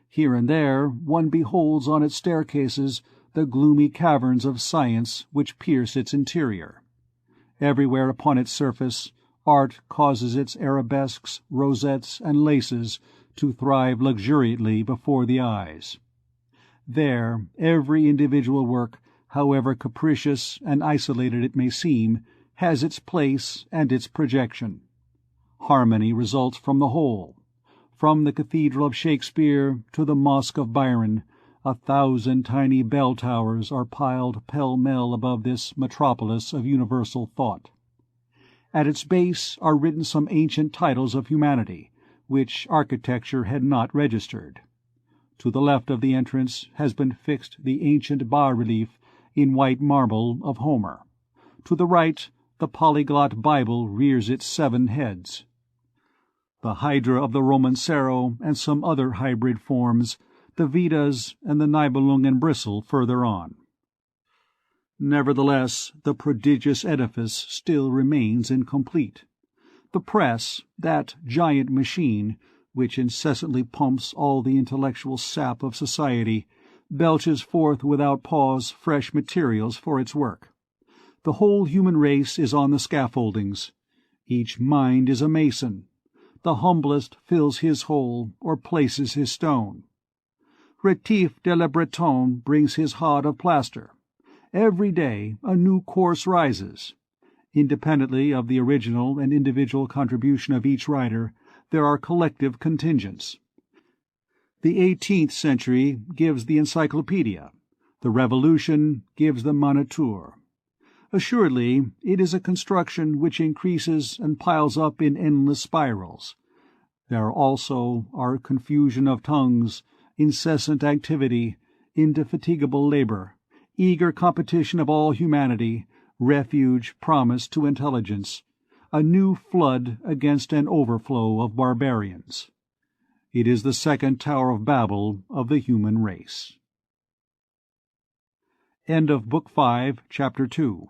Here and there one beholds on its staircases the gloomy caverns of science which pierce its interior. Everywhere upon its surface art causes its arabesques, rosettes, and laces to thrive luxuriantly before the eyes. There every individual work, however capricious and isolated it may seem, has its place and its projection. Harmony results from the whole. From the Cathedral of Shakespeare to the Mosque of Byron, 1,000 tiny bell towers are piled pell-mell above this metropolis of universal thought. At its base are written some ancient titles of humanity, which architecture had not registered. To the left of the entrance has been fixed the ancient bas-relief in white marble of Homer. To the right, the polyglot Bible rears its 7 heads. The Hydra of the Romancero and some other hybrid forms, the Vedas and the Nibelungen bristle further on. Nevertheless, the prodigious edifice still remains incomplete. The press, that giant machine, which incessantly pumps all the intellectual sap of society, belches forth without pause fresh materials for its work. The whole human race is on the scaffoldings. Each mind is a mason. The humblest fills his hole or places his stone. Rétif de la Bretonne brings his hod of plaster. Every day a new course rises. Independently of the original and individual contribution of each writer, there are collective contingents. The 18th century gives the encyclopedia. The Revolution gives the Moniteur. Assuredly, it is a construction which increases and piles up in endless spirals. There also are confusion of tongues, incessant activity, indefatigable labor, eager competition of all humanity, refuge promised to intelligence, a new flood against an overflow of barbarians. It is the second Tower of Babel of the human race. End of Book 5, Chapter 2.